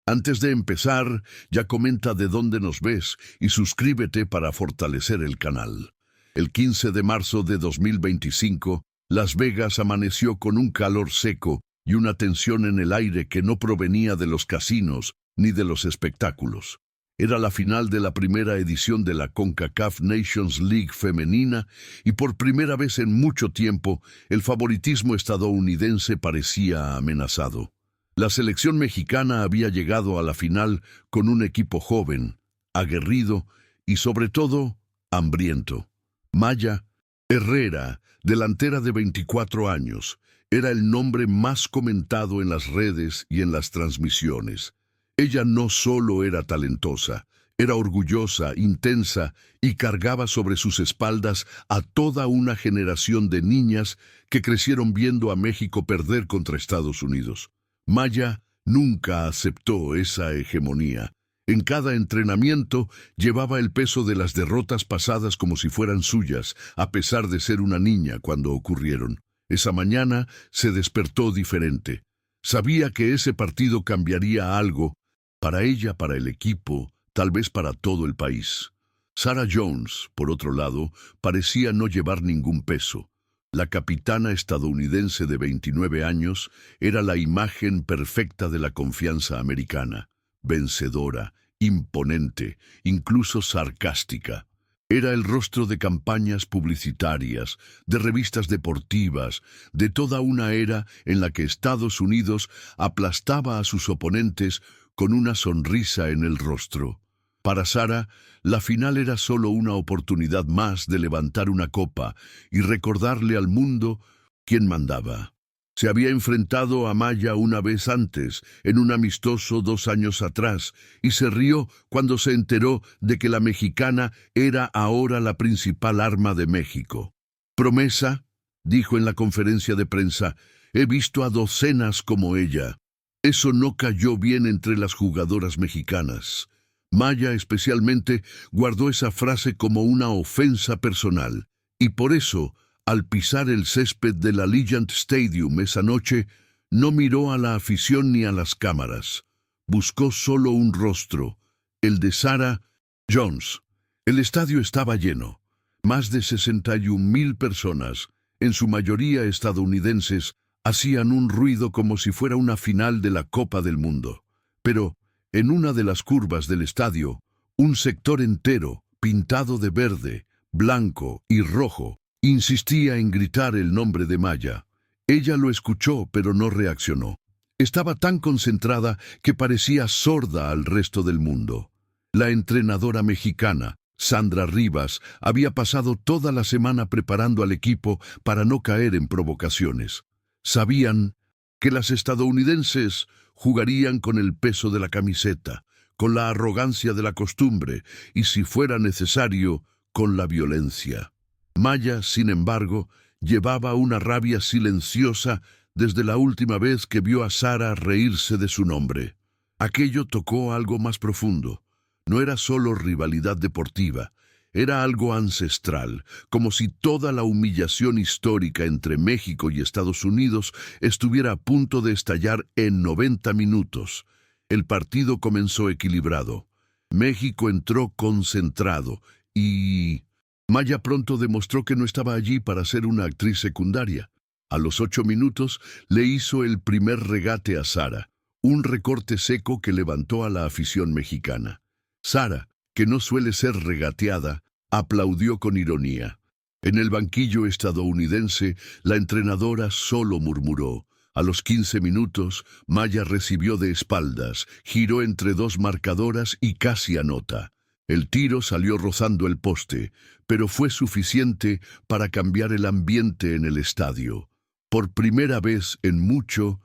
Antes de empezar, ya comenta de dónde nos ves y suscríbete para fortalecer el canal. El 15 de marzo de 2025, Las Vegas amaneció con un calor seco y una tensión en el aire que no provenía de los casinos ni de los espectáculos. Era la final de la primera edición de la CONCACAF Nations League femenina y por primera vez en mucho tiempo el favoritismo estadounidense parecía amenazado. La selección mexicana había llegado a la final con un equipo joven, aguerrido y sobre todo hambriento. Maya Herrera, delantera de 24 años, era el nombre más comentado en las redes y en las transmisiones. Ella no solo era talentosa, era orgullosa, intensa y cargaba sobre sus espaldas a toda una generación de niñas que crecieron viendo a México perder contra Estados Unidos. Maya nunca aceptó esa hegemonía. En cada entrenamiento llevaba el peso de las derrotas pasadas como si fueran suyas, a pesar de ser una niña cuando ocurrieron. Esa mañana se despertó diferente. Sabía que ese partido cambiaría algo, para ella, para el equipo, tal vez para todo el país. Sarah Jones, por otro lado, parecía no llevar ningún peso. La capitana estadounidense de 29 años era la imagen perfecta de la confianza americana. Vencedora, imponente, incluso sarcástica. Era el rostro de campañas publicitarias, de revistas deportivas, de toda una era en la que Estados Unidos aplastaba a sus oponentes con una sonrisa en el rostro. Para Sarah, la final era solo una oportunidad más de levantar una copa y recordarle al mundo quién mandaba. Se había enfrentado a Maya una vez antes, en un amistoso 2 años atrás, y se rió cuando se enteró de que la mexicana era ahora la principal arma de México. «Promesa», dijo en la conferencia de prensa, «he visto a docenas como ella». Eso no cayó bien entre las jugadoras mexicanas. Maya especialmente guardó esa frase como una ofensa personal, y por eso, al pisar el césped del Allegiant Stadium esa noche, no miró a la afición ni a las cámaras. Buscó solo un rostro, el de Sarah Jones. El estadio estaba lleno. Más de 61,000 personas, en su mayoría estadounidenses, hacían un ruido como si fuera una final de la Copa del Mundo. Pero, en una de las curvas del estadio, un sector entero, pintado de verde, blanco y rojo, insistía en gritar el nombre de Maya. Ella lo escuchó, pero no reaccionó. Estaba tan concentrada que parecía sorda al resto del mundo. La entrenadora mexicana, Sandra Rivas, había pasado toda la semana preparando al equipo para no caer en provocaciones. Sabían que las estadounidenses jugarían con el peso de la camiseta, con la arrogancia de la costumbre y, si fuera necesario, con la violencia. Maya, sin embargo, llevaba una rabia silenciosa desde la última vez que vio a Sarah reírse de su nombre. Aquello tocó algo más profundo. No era solo rivalidad deportiva, era algo ancestral, como si toda la humillación histórica entre México y Estados Unidos estuviera a punto de estallar en 90 minutos. El partido comenzó equilibrado. México entró concentrado y Maya pronto demostró que no estaba allí para ser una actriz secundaria. A los 8 minutos le hizo el primer regate a Sarah, un recorte seco que levantó a la afición mexicana. Sarah, que no suele ser regateada, aplaudió con ironía. En el banquillo estadounidense, la entrenadora solo murmuró. A los 15 minutos, Maya recibió de espaldas, giró entre 2 marcadoras y casi anota. El tiro salió rozando el poste, pero fue suficiente para cambiar el ambiente en el estadio. Por primera vez en mucho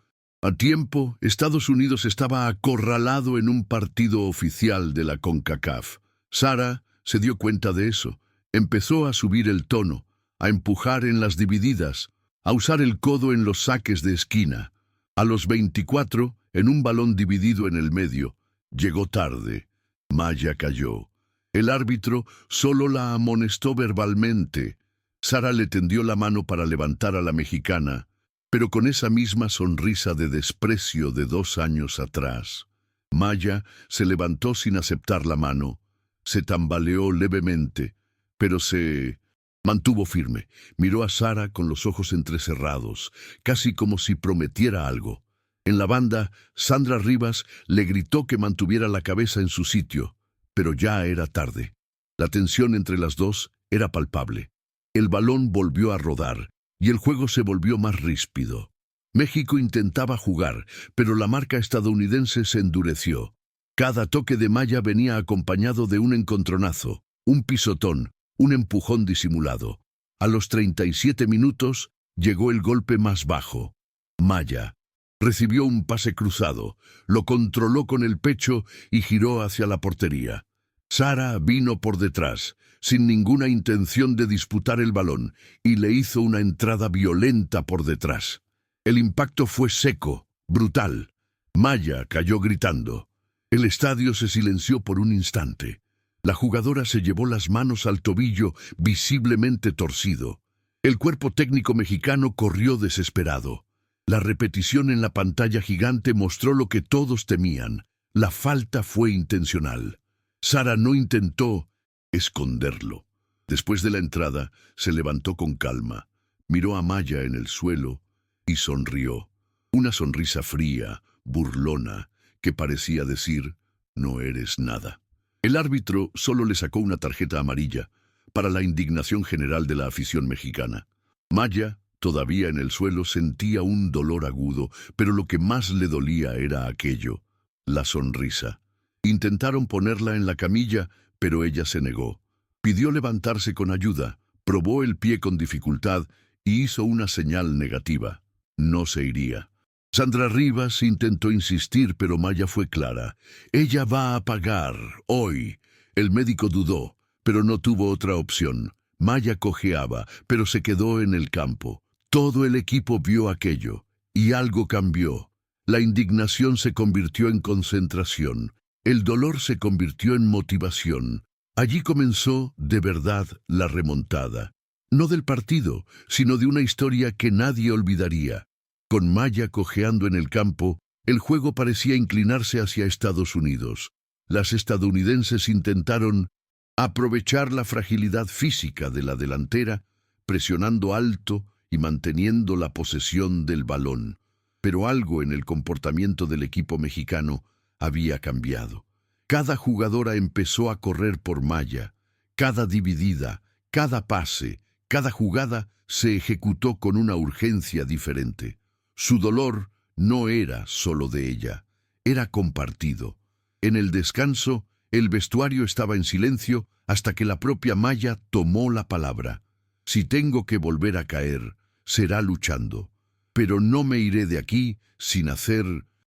tiempo, Estados Unidos estaba acorralado en un partido oficial de la CONCACAF. Sarah se dio cuenta de eso. Empezó a subir el tono, a empujar en las divididas, a usar el codo en los saques de esquina. A los 24, en un balón dividido en el medio, llegó tarde. Maya cayó. El árbitro solo la amonestó verbalmente. Sarah le tendió la mano para levantar a la mexicana, pero con esa misma sonrisa de desprecio de 2 años atrás. Maya se levantó sin aceptar la mano. Se tambaleó levemente, pero se mantuvo firme. Miró a Sara con los ojos entrecerrados, casi como si prometiera algo. En la banda, Sandra Rivas le gritó que mantuviera la cabeza en su sitio, pero ya era tarde. La tensión entre las dos era palpable. El balón volvió a rodar y el juego se volvió más ríspido. México intentaba jugar, pero la marca estadounidense se endureció. Cada toque de Maya venía acompañado de un encontronazo, un pisotón, un empujón disimulado. A los 37 minutos llegó el golpe más bajo. Maya recibió un pase cruzado, lo controló con el pecho y giró hacia la portería. Sara vino por detrás, sin ninguna intención de disputar el balón, y le hizo una entrada violenta por detrás. El impacto fue seco, brutal. Maya cayó gritando. El estadio se silenció por un instante. La jugadora se llevó las manos al tobillo, visiblemente torcido. El cuerpo técnico mexicano corrió desesperado. La repetición en la pantalla gigante mostró lo que todos temían. La falta fue intencional. Sara no intentó esconderlo. Después de la entrada, se levantó con calma, miró a Maya en el suelo y sonrió. Una sonrisa fría, burlona, que parecía decir, no eres nada. El árbitro solo le sacó una tarjeta amarilla, para la indignación general de la afición mexicana. Maya, todavía en el suelo, sentía un dolor agudo, pero lo que más le dolía era aquello, la sonrisa. Intentaron ponerla en la camilla, pero ella se negó. Pidió levantarse con ayuda, probó el pie con dificultad y hizo una señal negativa. No se iría. Sandra Rivas intentó insistir, pero Maya fue clara. Ella va a pagar, hoy. El médico dudó, pero no tuvo otra opción. Maya cojeaba, pero se quedó en el campo. Todo el equipo vio aquello, y algo cambió. La indignación se convirtió en concentración. El dolor se convirtió en motivación. Allí comenzó, de verdad, la remontada. No del partido, sino de una historia que nadie olvidaría. Con Maya cojeando en el campo, el juego parecía inclinarse hacia Estados Unidos. Las estadounidenses intentaron aprovechar la fragilidad física de la delantera, presionando alto y manteniendo la posesión del balón. Pero algo en el comportamiento del equipo mexicano había cambiado. Cada jugadora empezó a correr por Maya. Cada dividida, cada pase, cada jugada se ejecutó con una urgencia diferente. Su dolor no era solo de ella, era compartido. En el descanso, el vestuario estaba en silencio hasta que la propia Maya tomó la palabra. Si tengo que volver a caer, será luchando. Pero no me iré de aquí sin hacer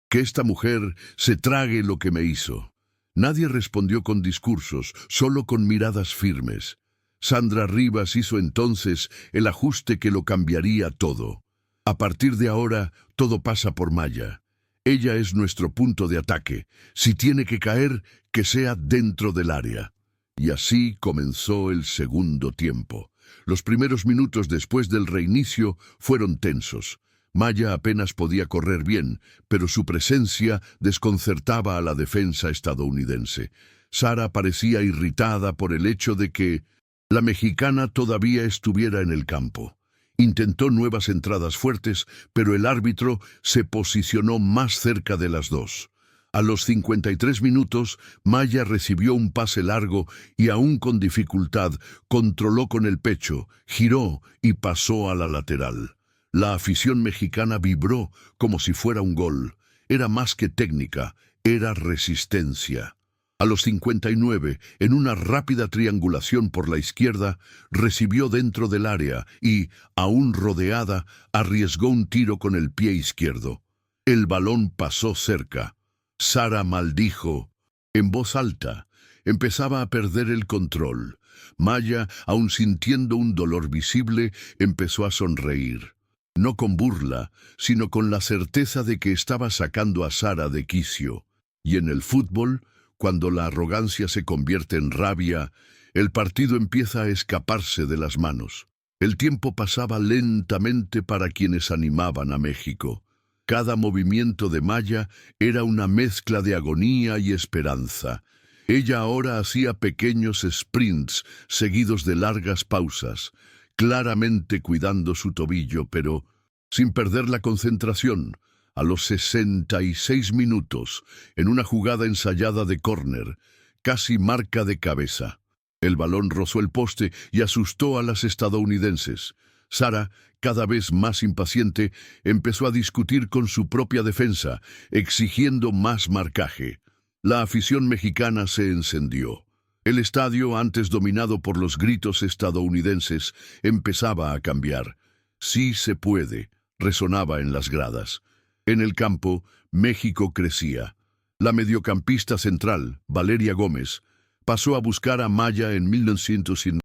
que esta mujer se trague lo que me hizo. Nadie respondió con discursos, solo con miradas firmes. Sandra Rivas hizo entonces el ajuste que lo cambiaría todo. A partir de ahora, todo pasa por Maya. Ella es nuestro punto de ataque. Si tiene que caer, que sea dentro del área. Y así comenzó el segundo tiempo. Los primeros minutos después del reinicio fueron tensos. Maya apenas podía correr bien, pero su presencia desconcertaba a la defensa estadounidense. Sara parecía irritada por el hecho de que la mexicana todavía estuviera en el campo. Intentó nuevas entradas fuertes, pero el árbitro se posicionó más cerca de las dos. A los 53 minutos, Maya recibió un pase largo y aún con dificultad controló con el pecho, giró y pasó a la lateral. La afición mexicana vibró como si fuera un gol. Era más que técnica, era resistencia. A los 59, en una rápida triangulación por la izquierda, recibió dentro del área y, aún rodeada, arriesgó un tiro con el pie izquierdo. El balón pasó cerca. Sara maldijo. En voz alta, empezaba a perder el control. Maya, aun sintiendo un dolor visible, empezó a sonreír. No con burla, sino con la certeza de que estaba sacando a Sara de quicio. Y en el fútbol, cuando la arrogancia se convierte en rabia, el partido empieza a escaparse de las manos. El tiempo pasaba lentamente para quienes animaban a México. Cada movimiento de Maya era una mezcla de agonía y esperanza. Ella ahora hacía pequeños sprints seguidos de largas pausas, claramente cuidando su tobillo, pero sin perder la concentración. A los 66 minutos, en una jugada ensayada de córner, casi marca de cabeza, el balón rozó el poste y asustó a las estadounidenses. Sara, cada vez más impaciente, empezó a discutir con su propia defensa, exigiendo más marcaje. La afición mexicana se encendió. El estadio, antes dominado por los gritos estadounidenses, empezaba a cambiar. «Sí se puede», resonaba en las gradas. En el campo, México crecía. La mediocampista central, Valeria Gómez, pasó a buscar a Maya en 1909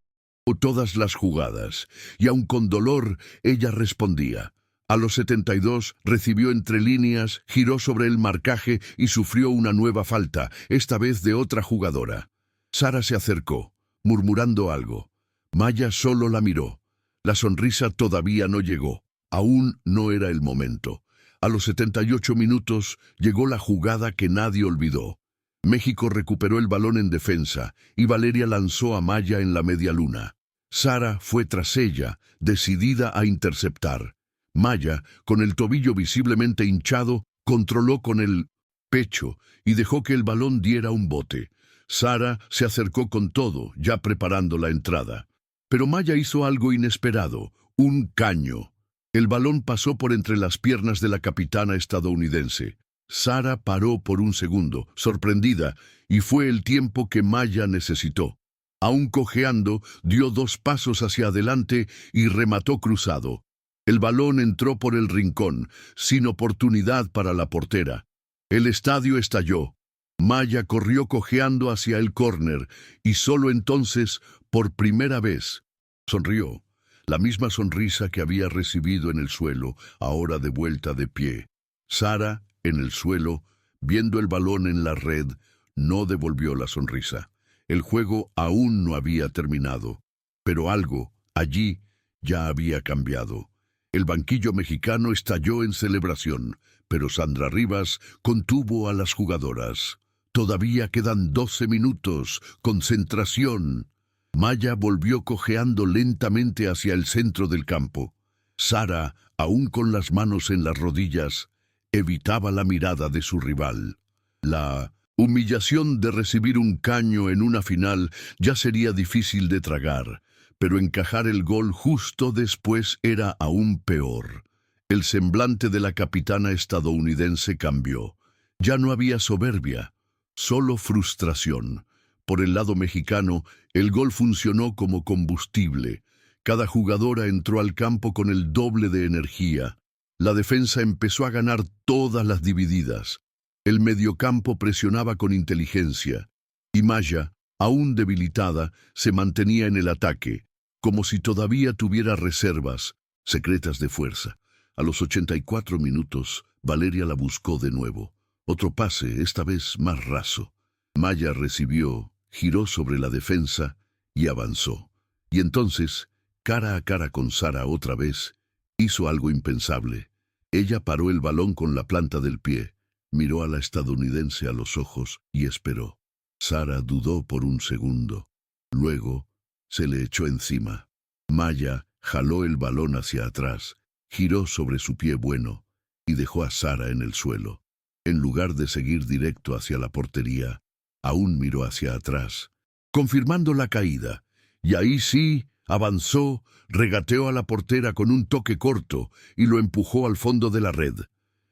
todas las jugadas, y aun con dolor, ella respondía. A los 72 recibió entre líneas, giró sobre el marcaje y sufrió una nueva falta, esta vez de otra jugadora. Sara se acercó, murmurando algo. Maya solo la miró. La sonrisa todavía no llegó. Aún no era el momento. A los 78 minutos llegó la jugada que nadie olvidó. México recuperó el balón en defensa y Valeria lanzó a Maya en la media luna. Sara fue tras ella, decidida a interceptar. Maya, con el tobillo visiblemente hinchado, controló con el pecho y dejó que el balón diera un bote. Sara se acercó con todo, ya preparando la entrada. Pero Maya hizo algo inesperado, un caño. El balón pasó por entre las piernas de la capitana estadounidense. Sara paró por un segundo, sorprendida, y fue el tiempo que Maya necesitó. Aún cojeando, dio 2 pasos hacia adelante y remató cruzado. El balón entró por el rincón, sin oportunidad para la portera. El estadio estalló. Maya corrió cojeando hacia el córner y solo entonces, por primera vez, sonrió. La misma sonrisa que había recibido en el suelo, ahora de vuelta de pie. Sara, en el suelo, viendo el balón en la red, no devolvió la sonrisa. El juego aún no había terminado, pero algo, allí, ya había cambiado. El banquillo mexicano estalló en celebración, pero Sandra Rivas contuvo a las jugadoras. «Todavía quedan 12 minutos. Concentración». Maya volvió cojeando lentamente hacia el centro del campo. Sara, aún con las manos en las rodillas, evitaba la mirada de su rival. La humillación de recibir un caño en una final ya sería difícil de tragar, pero encajar el gol justo después era aún peor. El semblante de la capitana estadounidense cambió. Ya no había soberbia, solo frustración. Por el lado mexicano, el gol funcionó como combustible. Cada jugadora entró al campo con el doble de energía. La defensa empezó a ganar todas las divididas. El mediocampo presionaba con inteligencia. Y Maya, aún debilitada, se mantenía en el ataque, como si todavía tuviera reservas secretas de fuerza. A los 84 minutos, Valeria la buscó de nuevo. Otro pase, esta vez más raso. Maya recibió, giró sobre la defensa y avanzó. Y entonces, cara a cara con Sara otra vez, hizo algo impensable. Ella paró el balón con la planta del pie, miró a la estadounidense a los ojos y esperó. Sara dudó por un segundo. Luego, se le echó encima. Maya jaló el balón hacia atrás, giró sobre su pie bueno y dejó a Sara en el suelo. En lugar de seguir directo hacia la portería, aún miró hacia atrás, confirmando la caída, y ahí sí, avanzó, regateó a la portera con un toque corto y lo empujó al fondo de la red.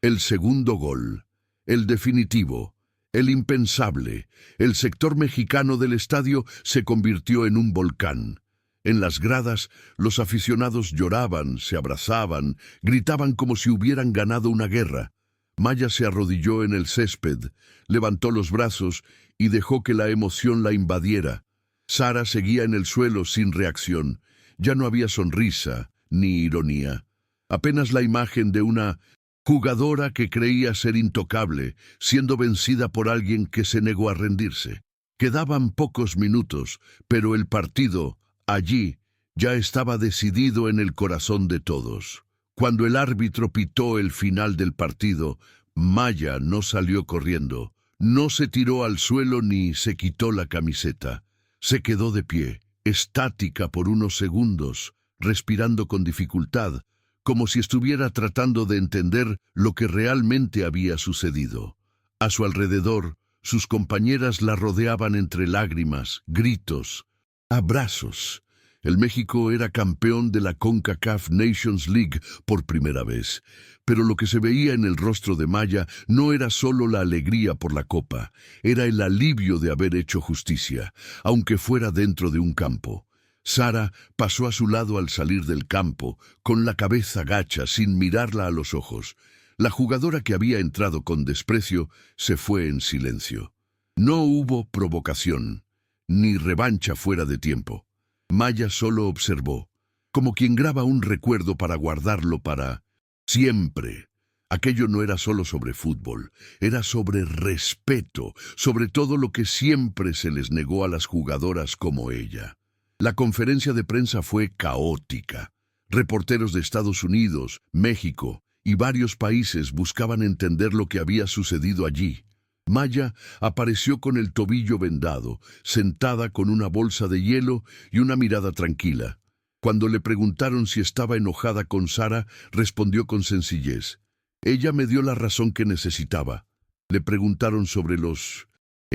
El segundo gol, el definitivo, el impensable. El sector mexicano del estadio se convirtió en un volcán. En las gradas, los aficionados lloraban, se abrazaban, gritaban como si hubieran ganado una guerra. Maya se arrodilló en el césped, levantó los brazos y dejó que la emoción la invadiera. Sara seguía en el suelo sin reacción. Ya no había sonrisa ni ironía. Apenas la imagen de una jugadora que creía ser intocable, siendo vencida por alguien que se negó a rendirse. Quedaban pocos minutos, pero el partido, allí, ya estaba decidido en el corazón de todos. Cuando el árbitro pitó el final del partido, Maya no salió corriendo, no se tiró al suelo ni se quitó la camiseta. Se quedó de pie, estática por unos segundos, respirando con dificultad, como si estuviera tratando de entender lo que realmente había sucedido. A su alrededor, sus compañeras la rodeaban entre lágrimas, gritos, abrazos. El México era campeón de la CONCACAF Nations League por primera vez, pero lo que se veía en el rostro de Maya no era solo la alegría por la copa, era el alivio de haber hecho justicia, aunque fuera dentro de un campo. Sara pasó a su lado al salir del campo, con la cabeza gacha, sin mirarla a los ojos. La jugadora que había entrado con desprecio se fue en silencio. No hubo provocación, ni revancha fuera de tiempo. Maya solo observó, como quien graba un recuerdo para guardarlo para siempre. Aquello no era solo sobre fútbol, era sobre respeto, sobre todo lo que siempre se les negó a las jugadoras como ella. La conferencia de prensa fue caótica. Reporteros de Estados Unidos, México y varios países buscaban entender lo que había sucedido allí. Maya apareció con el tobillo vendado, sentada con una bolsa de hielo y una mirada tranquila. Cuando le preguntaron si estaba enojada con Sara, respondió con sencillez. Ella me dio la razón que necesitaba. Le preguntaron sobre los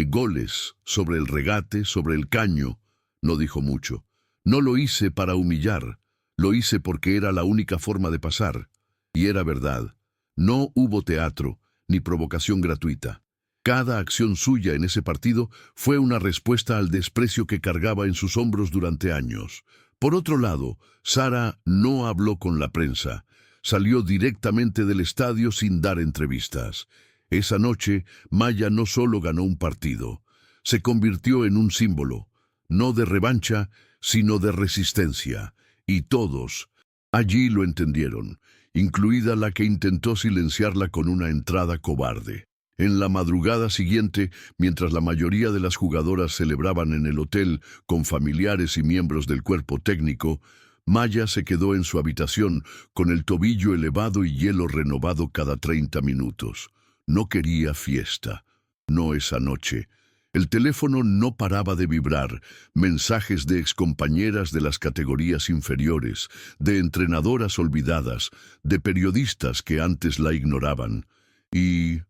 goles, sobre el regate, sobre el caño. No dijo mucho. No lo hice para humillar, lo hice porque era la única forma de pasar. Y era verdad. No hubo teatro, ni provocación gratuita. Cada acción suya en ese partido fue una respuesta al desprecio que cargaba en sus hombros durante años. Por otro lado, Sara no habló con la prensa. Salió directamente del estadio sin dar entrevistas. Esa noche, Maya no solo ganó un partido, se convirtió en un símbolo, no de revancha, sino de resistencia. Y todos allí lo entendieron, incluida la que intentó silenciarla con una entrada cobarde. En la madrugada siguiente, mientras la mayoría de las jugadoras celebraban en el hotel con familiares y miembros del cuerpo técnico, Maya se quedó en su habitación con el tobillo elevado y hielo renovado cada 30 minutos. No quería fiesta, no esa noche. El teléfono no paraba de vibrar, mensajes de excompañeras de las categorías inferiores, de entrenadoras olvidadas, de periodistas que antes la ignoraban. Y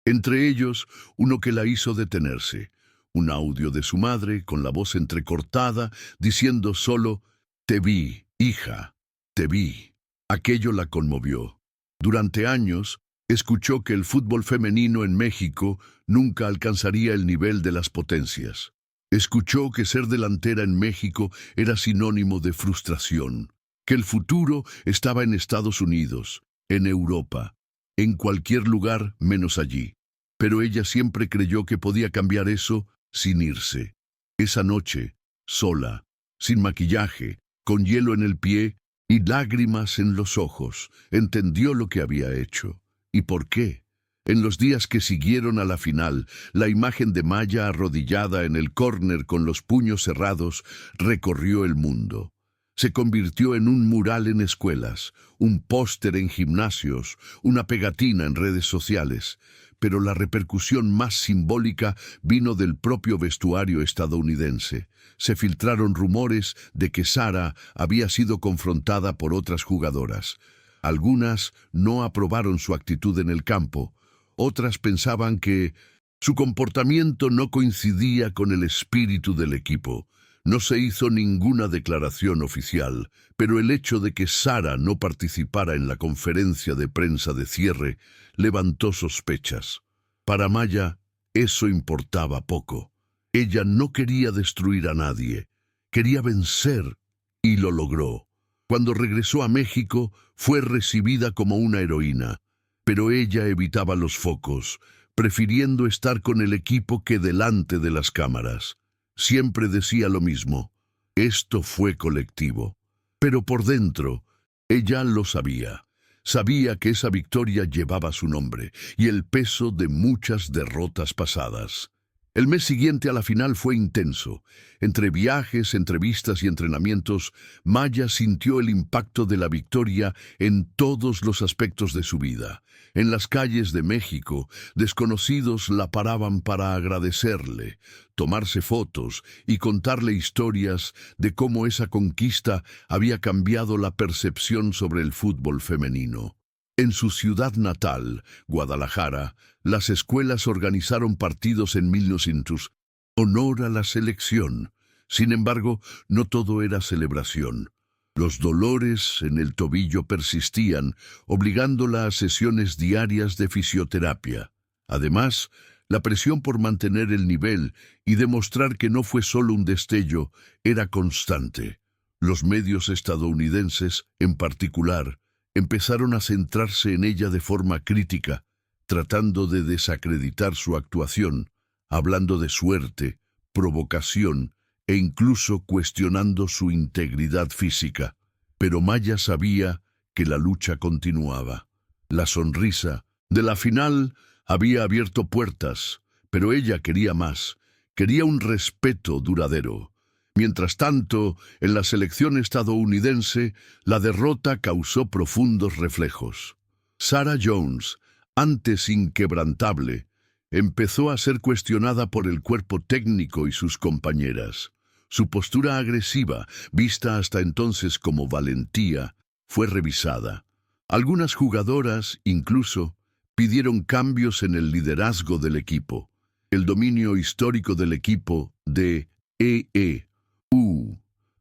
entre ellos, uno que la hizo detenerse. Un audio de su madre, con la voz entrecortada, diciendo solo, «Te vi, hija, te vi». Aquello la conmovió. Durante años, escuchó que el fútbol femenino en México nunca alcanzaría el nivel de las potencias. Escuchó que ser delantera en México era sinónimo de frustración, que el futuro estaba en Estados Unidos, en Europa, en cualquier lugar menos allí. Pero ella siempre creyó que podía cambiar eso sin irse. Esa noche, sola, sin maquillaje, con hielo en el pie y lágrimas en los ojos, entendió lo que había hecho. ¿Y por qué? En los días que siguieron a la final, la imagen de Maya arrodillada en el córner con los puños cerrados recorrió el mundo. Se convirtió en un mural en escuelas, un póster en gimnasios, una pegatina en redes sociales. Pero la repercusión más simbólica vino del propio vestuario estadounidense. Se filtraron rumores de que Sara había sido confrontada por otras jugadoras. Algunas no aprobaron su actitud en el campo, otras pensaban que su comportamiento no coincidía con el espíritu del equipo. No se hizo ninguna declaración oficial, pero el hecho de que Sara no participara en la conferencia de prensa de cierre levantó sospechas. Para Maya, eso importaba poco. Ella no quería destruir a nadie, quería vencer, y lo logró. Cuando regresó a México, fue recibida como una heroína, pero ella evitaba los focos, prefiriendo estar con el equipo que delante de las cámaras. Siempre decía lo mismo, esto fue colectivo. Pero por dentro, ella lo sabía. Sabía que esa victoria llevaba su nombre y el peso de muchas derrotas pasadas. El mes siguiente a la final fue intenso. Entre viajes, entrevistas y entrenamientos, Maya sintió el impacto de la victoria en todos los aspectos de su vida. En las calles de México, desconocidos la paraban para agradecerle, tomarse fotos y contarle historias de cómo esa conquista había cambiado la percepción sobre el fútbol femenino. En su ciudad natal, Guadalajara, las escuelas organizaron partidos en 1900, honor a la selección. Sin embargo, no todo era celebración. Los dolores en el tobillo persistían, obligándola a sesiones diarias de fisioterapia. Además, la presión por mantener el nivel y demostrar que no fue solo un destello era constante. Los medios estadounidenses, en particular, empezaron a centrarse en ella de forma crítica, tratando de desacreditar su actuación, hablando de suerte, provocación e incluso cuestionando su integridad física. Pero Maya sabía que la lucha continuaba. La sonrisa de la final había abierto puertas, pero ella quería más, quería un respeto duradero. Mientras tanto, en la selección estadounidense, la derrota causó profundos reflejos. Sarah Jones, antes inquebrantable, empezó a ser cuestionada por el cuerpo técnico y sus compañeras. Su postura agresiva, vista hasta entonces como valentía, fue revisada. Algunas jugadoras, incluso, pidieron cambios en el liderazgo del equipo. El dominio histórico del equipo de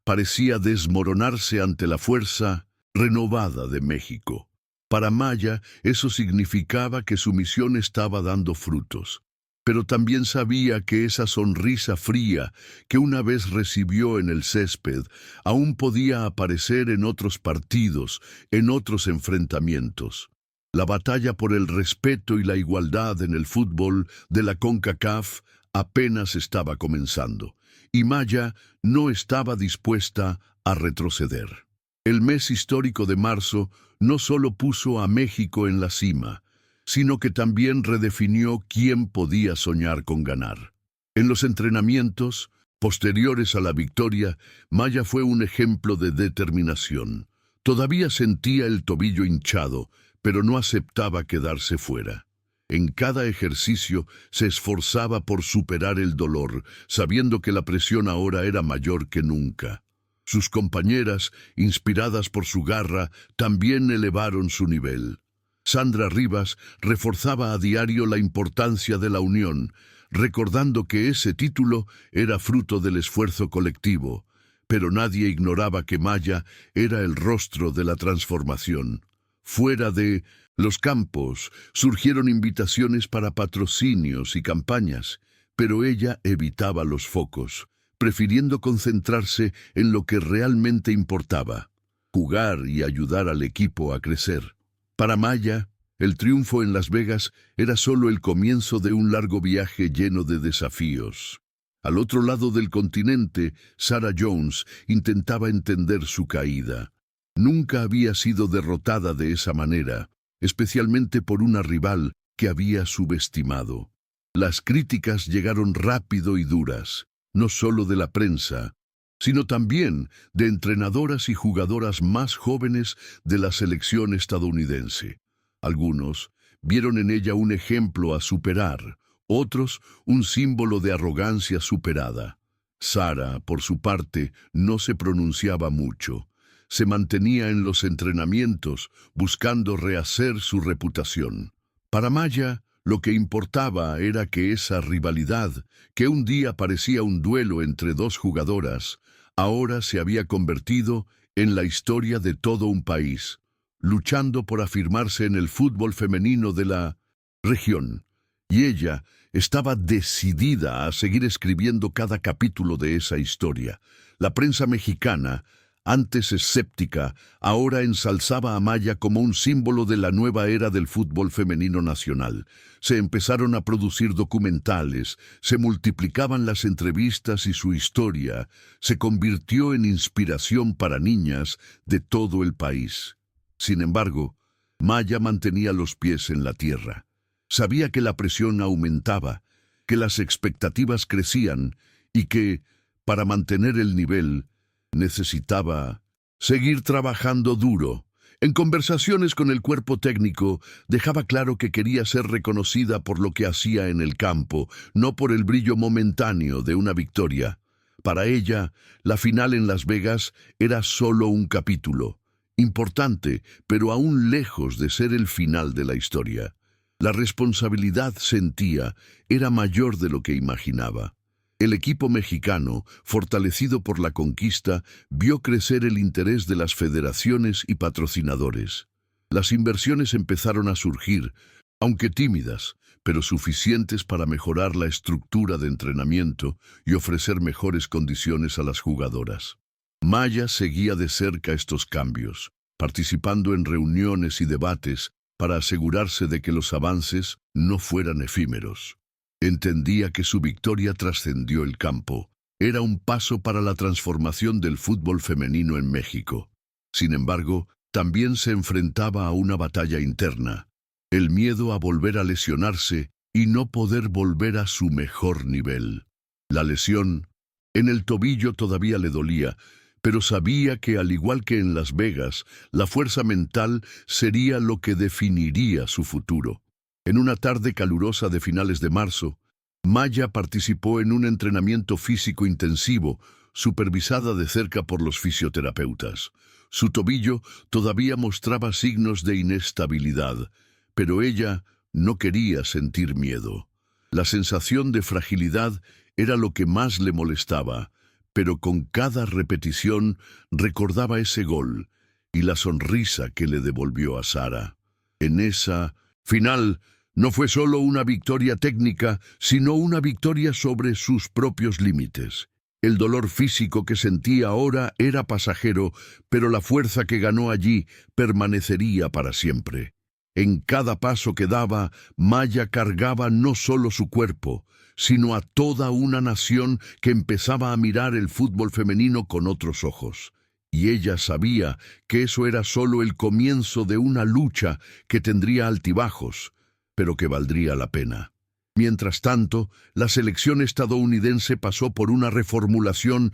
parecía desmoronarse ante la fuerza renovada de México. Para Maya, eso significaba que su misión estaba dando frutos. Pero también sabía que esa sonrisa fría que una vez recibió en el césped aún podía aparecer en otros partidos, en otros enfrentamientos. La batalla por el respeto y la igualdad en el fútbol de la CONCACAF apenas estaba comenzando, y Maya no estaba dispuesta a retroceder. El mes histórico de marzo no solo puso a México en la cima, sino que también redefinió quién podía soñar con ganar. En los entrenamientos, posteriores a la victoria, Maya fue un ejemplo de determinación. Todavía sentía el tobillo hinchado, pero no aceptaba quedarse fuera. En cada ejercicio se esforzaba por superar el dolor, sabiendo que la presión ahora era mayor que nunca. Sus compañeras, inspiradas por su garra, también elevaron su nivel. Sandra Rivas reforzaba a diario la importancia de la unión, recordando que ese título era fruto del esfuerzo colectivo, pero nadie ignoraba que Maya era el rostro de la transformación. Fuera de los campos surgieron invitaciones para patrocinios y campañas, pero ella evitaba los focos, prefiriendo concentrarse en lo que realmente importaba: jugar y ayudar al equipo a crecer. Para Maya, el triunfo en Las Vegas era solo el comienzo de un largo viaje lleno de desafíos. Al otro lado del continente, Sarah Jones intentaba entender su caída. Nunca había sido derrotada de esa manera, especialmente por una rival que había subestimado. Las críticas llegaron rápido y duras, no solo de la prensa, sino también de entrenadoras y jugadoras más jóvenes de la selección estadounidense. Algunos vieron en ella un ejemplo a superar, otros un símbolo de arrogancia superada. Sarah, por su parte, no se pronunciaba mucho. Se mantenía en los entrenamientos, buscando rehacer su reputación. Para Maya, lo que importaba era que esa rivalidad, que un día parecía un duelo entre dos jugadoras, ahora se había convertido en la historia de todo un país, luchando por afirmarse en el fútbol femenino de la región. Y ella estaba decidida a seguir escribiendo cada capítulo de esa historia. La prensa mexicana, antes escéptica, ahora ensalzaba a Maya como un símbolo de la nueva era del fútbol femenino nacional. Se empezaron a producir documentales, se multiplicaban las entrevistas y su historia se convirtió en inspiración para niñas de todo el país. Sin embargo, Maya mantenía los pies en la tierra. Sabía que la presión aumentaba, que las expectativas crecían y que, para mantener el nivel, necesitaba seguir trabajando duro. En conversaciones con el cuerpo técnico, dejaba claro que quería ser reconocida por lo que hacía en el campo, no por el brillo momentáneo de una victoria. Para ella, la final en Las Vegas era solo un capítulo, importante, pero aún lejos de ser el final de la historia. La responsabilidad, sentía, era mayor de lo que imaginaba. El equipo mexicano, fortalecido por la conquista, vio crecer el interés de las federaciones y patrocinadores. Las inversiones empezaron a surgir, aunque tímidas, pero suficientes para mejorar la estructura de entrenamiento y ofrecer mejores condiciones a las jugadoras. Maya seguía de cerca estos cambios, participando en reuniones y debates para asegurarse de que los avances no fueran efímeros. Entendía que su victoria trascendió el campo. Era un paso para la transformación del fútbol femenino en México. Sin embargo, también se enfrentaba a una batalla interna. El miedo a volver a lesionarse y no poder volver a su mejor nivel. La lesión en el tobillo todavía le dolía, pero sabía que, al igual que en Las Vegas, la fuerza mental sería lo que definiría su futuro. En una tarde calurosa de finales de marzo, Maya participó en un entrenamiento físico intensivo, supervisada de cerca por los fisioterapeutas. Su tobillo todavía mostraba signos de inestabilidad, pero ella no quería sentir miedo. La sensación de fragilidad era lo que más le molestaba, pero con cada repetición recordaba ese gol y la sonrisa que le devolvió a Sara. En esa final, no fue solo una victoria técnica, sino una victoria sobre sus propios límites. El dolor físico que sentía ahora era pasajero, pero la fuerza que ganó allí permanecería para siempre. En cada paso que daba, Maya cargaba no solo su cuerpo, sino a toda una nación que empezaba a mirar el fútbol femenino con otros ojos. Y ella sabía que eso era solo el comienzo de una lucha que tendría altibajos, pero que valdría la pena. Mientras tanto, la selección estadounidense pasó por una reformulación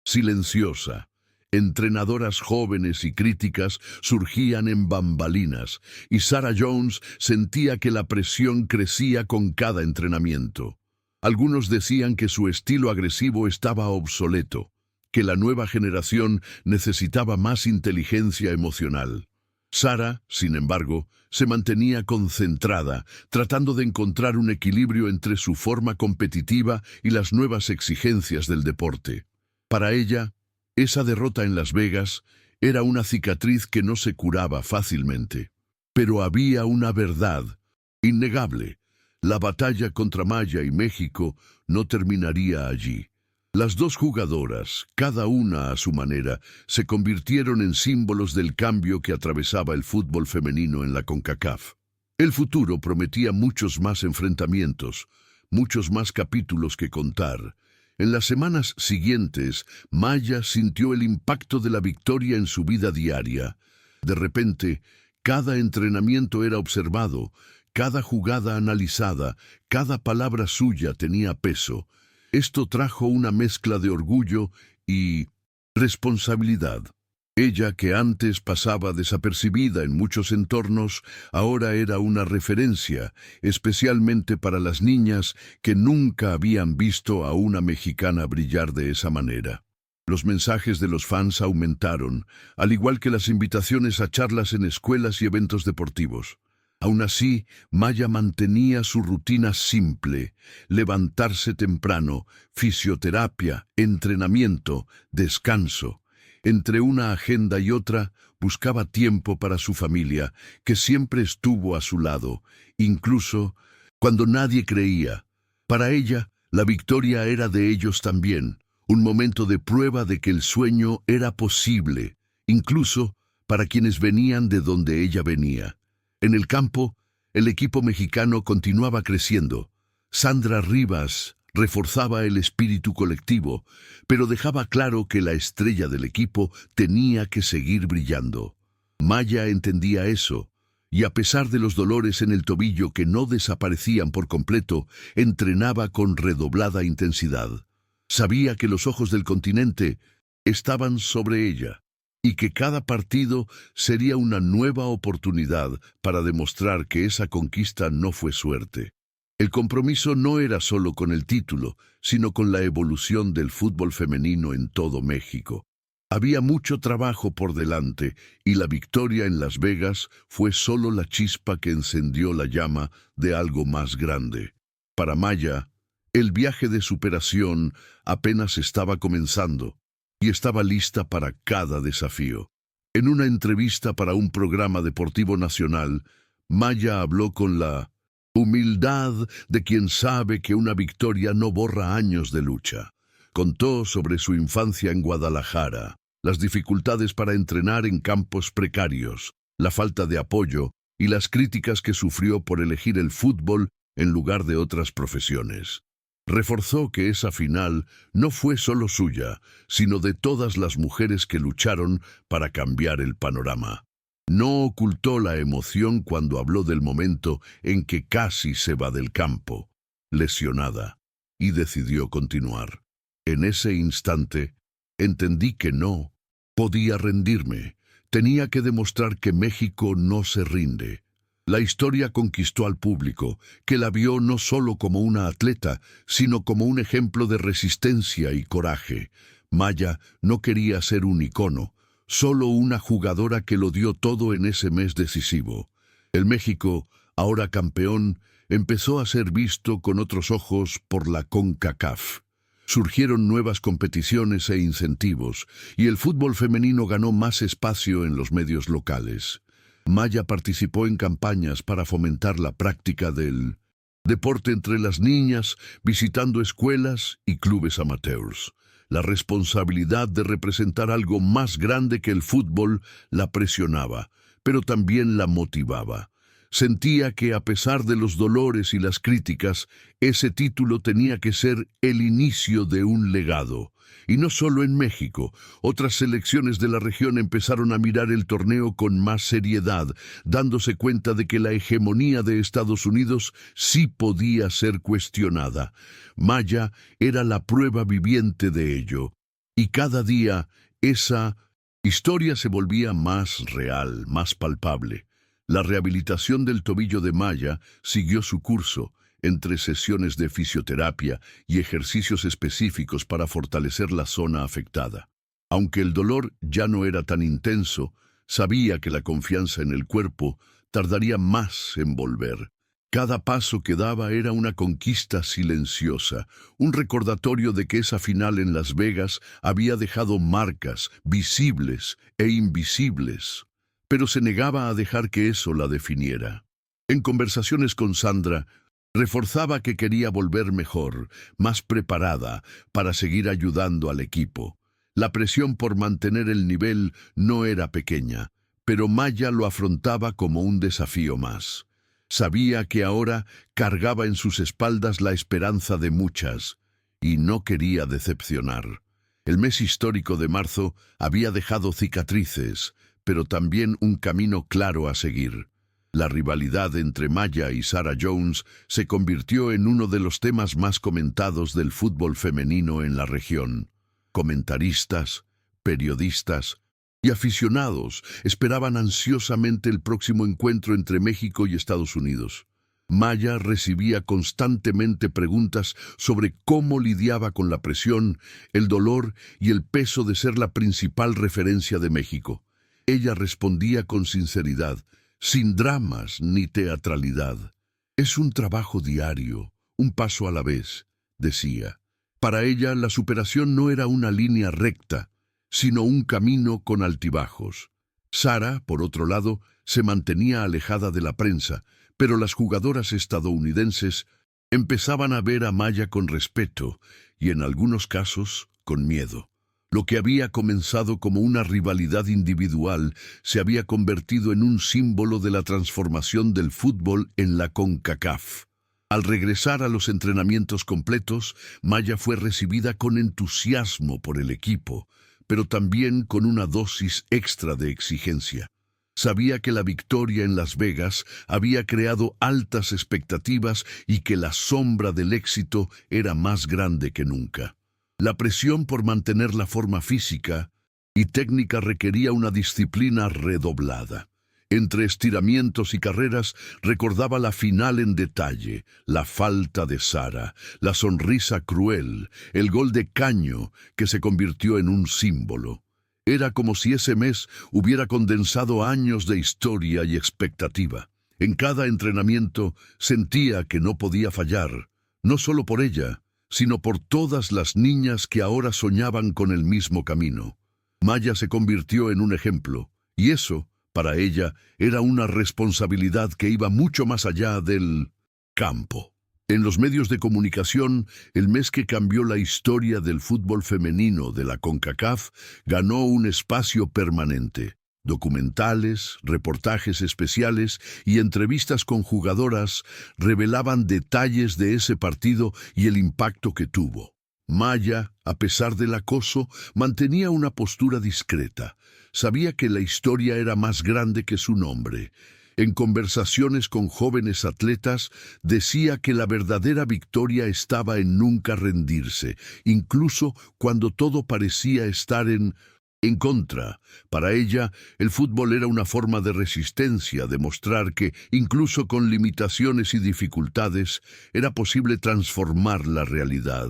silenciosa. Entrenadoras jóvenes y críticas surgían en bambalinas, y Sara Jones sentía que la presión crecía con cada entrenamiento. Algunos decían que su estilo agresivo estaba obsoleto, que la nueva generación necesitaba más inteligencia emocional. Sara, sin embargo, se mantenía concentrada, tratando de encontrar un equilibrio entre su forma competitiva y las nuevas exigencias del deporte. Para ella, esa derrota en Las Vegas era una cicatriz que no se curaba fácilmente. Pero había una verdad innegable. La batalla contra Maya y México no terminaría allí. Las dos jugadoras, cada una a su manera, se convirtieron en símbolos del cambio que atravesaba el fútbol femenino en la CONCACAF. El futuro prometía muchos más enfrentamientos, muchos más capítulos que contar. En las semanas siguientes, Maya sintió el impacto de la victoria en su vida diaria. De repente, cada entrenamiento era observado, cada jugada analizada, cada palabra suya tenía peso. Esto trajo una mezcla de orgullo y responsabilidad. Ella, que antes pasaba desapercibida en muchos entornos, ahora era una referencia, especialmente para las niñas que nunca habían visto a una mexicana brillar de esa manera. Los mensajes de los fans aumentaron, al igual que las invitaciones a charlas en escuelas y eventos deportivos. Aún así, Maya mantenía su rutina simple: levantarse temprano, fisioterapia, entrenamiento, descanso. Entre una agenda y otra, buscaba tiempo para su familia, que siempre estuvo a su lado, incluso cuando nadie creía. Para ella, la victoria era de ellos también, un momento de prueba de que el sueño era posible, incluso para quienes venían de donde ella venía. En el campo, el equipo mexicano continuaba creciendo. Sandra Rivas reforzaba el espíritu colectivo, pero dejaba claro que la estrella del equipo tenía que seguir brillando. Maya entendía eso, Y a pesar de los dolores en el tobillo que no desaparecían por completo, entrenaba con redoblada intensidad. Sabía que los ojos del continente estaban sobre ella y que cada partido sería una nueva oportunidad para demostrar que esa conquista no fue suerte. El compromiso no era solo con el título, sino con la evolución del fútbol femenino en todo México. Había mucho trabajo por delante y la victoria en Las Vegas fue solo la chispa que encendió la llama de algo más grande. Para Maya, el viaje de superación apenas estaba comenzando y estaba lista para cada desafío. En una entrevista para un programa deportivo nacional, Maya habló con la humildad de quien sabe que una victoria no borra años de lucha. Contó sobre su infancia en Guadalajara, las dificultades para entrenar en campos precarios, la falta de apoyo y las críticas que sufrió por elegir el fútbol en lugar de otras profesiones. Reforzó que esa final no fue solo suya, sino de todas las mujeres que lucharon para cambiar el panorama. No ocultó la emoción cuando habló del momento en que casi se va del campo, lesionada, y decidió continuar. En ese instante, entendí que no podía rendirme. Tenía que demostrar que México no se rinde. La historia conquistó al público, que la vio no solo como una atleta, sino como un ejemplo de resistencia y coraje. Maya no quería ser un icono, solo una jugadora que lo dio todo en ese mes decisivo. El México, ahora campeón, empezó a ser visto con otros ojos por la CONCACAF. Surgieron nuevas competiciones e incentivos, y el fútbol femenino ganó más espacio en los medios locales. Maya participó en campañas para fomentar la práctica del deporte entre las niñas, visitando escuelas y clubes amateurs. La responsabilidad de representar algo más grande que el fútbol la presionaba, pero también la motivaba. Sentía que a pesar de los dolores y las críticas, ese título tenía que ser el inicio de un legado. Y no solo en México, otras selecciones de la región empezaron a mirar el torneo con más seriedad, dándose cuenta de que la hegemonía de Estados Unidos sí podía ser cuestionada. Maya era la prueba viviente de ello, y cada día esa historia se volvía más real, más palpable. La rehabilitación del tobillo de Maya siguió su curso, entre sesiones de fisioterapia y ejercicios específicos para fortalecer la zona afectada. Aunque el dolor ya no era tan intenso, sabía que la confianza en el cuerpo tardaría más en volver. Cada paso que daba era una conquista silenciosa, un recordatorio de que esa final en Las Vegas había dejado marcas visibles e invisibles, pero se negaba a dejar que eso la definiera. En conversaciones con Sandra, reforzaba que quería volver mejor, más preparada, para seguir ayudando al equipo. La presión por mantener el nivel no era pequeña, pero Maya lo afrontaba como un desafío más. Sabía que ahora cargaba en sus espaldas la esperanza de muchas, y no quería decepcionar. El mes histórico de marzo había dejado cicatrices, pero también un camino claro a seguir. La rivalidad entre Maya y Sarah Jones se convirtió en uno de los temas más comentados del fútbol femenino en la región. Comentaristas, periodistas y aficionados esperaban ansiosamente el próximo encuentro entre México y Estados Unidos. Maya recibía constantemente preguntas sobre cómo lidiaba con la presión, el dolor y el peso de ser la principal referencia de México. Ella respondía con sinceridad, sin dramas ni teatralidad. Es un trabajo diario, un paso a la vez, decía. Para ella la superación no era una línea recta, sino un camino con altibajos. Sarah, por otro lado, se mantenía alejada de la prensa, pero las jugadoras estadounidenses empezaban a ver a Maya con respeto y en algunos casos con miedo. Lo que había comenzado como una rivalidad individual se había convertido en un símbolo de la transformación del fútbol en la CONCACAF. Al regresar a los entrenamientos completos, Maya fue recibida con entusiasmo por el equipo, pero también con una dosis extra de exigencia. Sabía que la victoria en Las Vegas había creado altas expectativas y que la sombra del éxito era más grande que nunca. La presión por mantener la forma física y técnica requería una disciplina redoblada. Entre estiramientos y carreras recordaba la final en detalle, la falta de Sara, la sonrisa cruel, el gol de Caño que se convirtió en un símbolo. Era como si ese mes hubiera condensado años de historia y expectativa. En cada entrenamiento sentía que no podía fallar, no solo por ella, sino por todas las niñas que ahora soñaban con el mismo camino. Maya se convirtió en un ejemplo, y eso, para ella, era una responsabilidad que iba mucho más allá del campo. En los medios de comunicación, el mes que cambió la historia del fútbol femenino de la CONCACAF ganó un espacio permanente. Documentales, reportajes especiales y entrevistas con jugadoras revelaban detalles de ese partido y el impacto que tuvo. Maya, a pesar del acoso, mantenía una postura discreta. Sabía que la historia era más grande que su nombre. En conversaciones con jóvenes atletas, decía que la verdadera victoria estaba en nunca rendirse, incluso cuando todo parecía estar en contra. Para ella, el fútbol era una forma de resistencia, de mostrar que, incluso con limitaciones y dificultades, era posible transformar la realidad.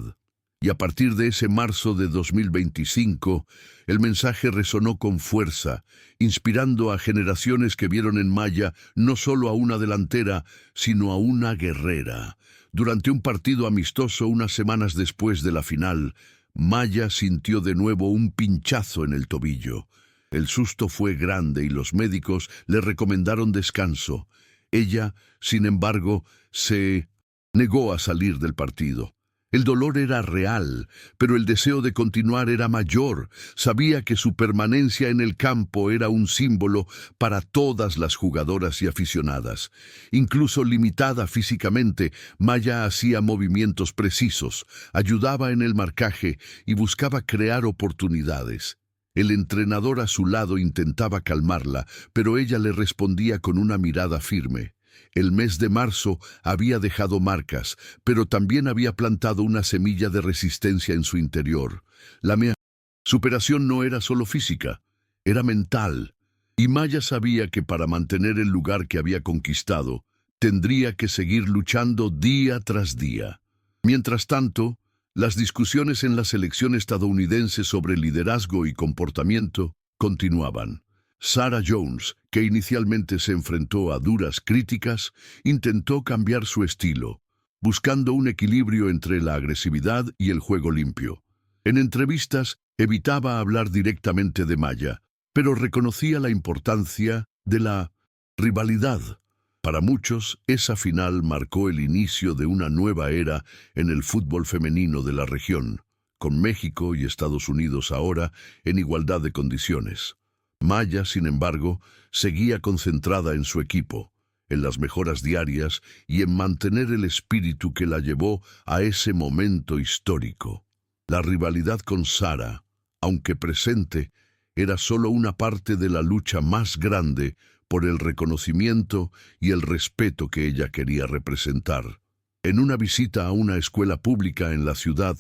Y a partir de ese marzo de 2025, el mensaje resonó con fuerza, inspirando a generaciones que vieron en Maya no solo a una delantera, sino a una guerrera. Durante un partido amistoso unas semanas después de la final, Maya sintió de nuevo un pinchazo en el tobillo. El susto fue grande y los médicos le recomendaron descanso. Ella, sin embargo, se negó a salir del partido. El dolor era real, pero el deseo de continuar era mayor. Sabía que su permanencia en el campo era un símbolo para todas las jugadoras y aficionadas. Incluso limitada físicamente, Maya hacía movimientos precisos, ayudaba en el marcaje y buscaba crear oportunidades. El entrenador a su lado intentaba calmarla, pero ella le respondía con una mirada firme. El mes de marzo había dejado marcas, pero también había plantado una semilla de resistencia en su interior. La superación no era solo física, era mental. Y Maya sabía que para mantener el lugar que había conquistado, tendría que seguir luchando día tras día. Mientras tanto, las discusiones en la selección estadounidense sobre liderazgo y comportamiento continuaban. Sarah Jones, que inicialmente se enfrentó a duras críticas, intentó cambiar su estilo, buscando un equilibrio entre la agresividad y el juego limpio. En entrevistas, evitaba hablar directamente de Maya, pero reconocía la importancia de la rivalidad. Para muchos, esa final marcó el inicio de una nueva era en el fútbol femenino de la región, con México y Estados Unidos ahora en igualdad de condiciones. Maya, sin embargo, seguía concentrada en su equipo, en las mejoras diarias y en mantener el espíritu que la llevó a ese momento histórico. La rivalidad con Sara, aunque presente, era solo una parte de la lucha más grande por el reconocimiento y el respeto que ella quería representar. En una visita a una escuela pública en la Ciudad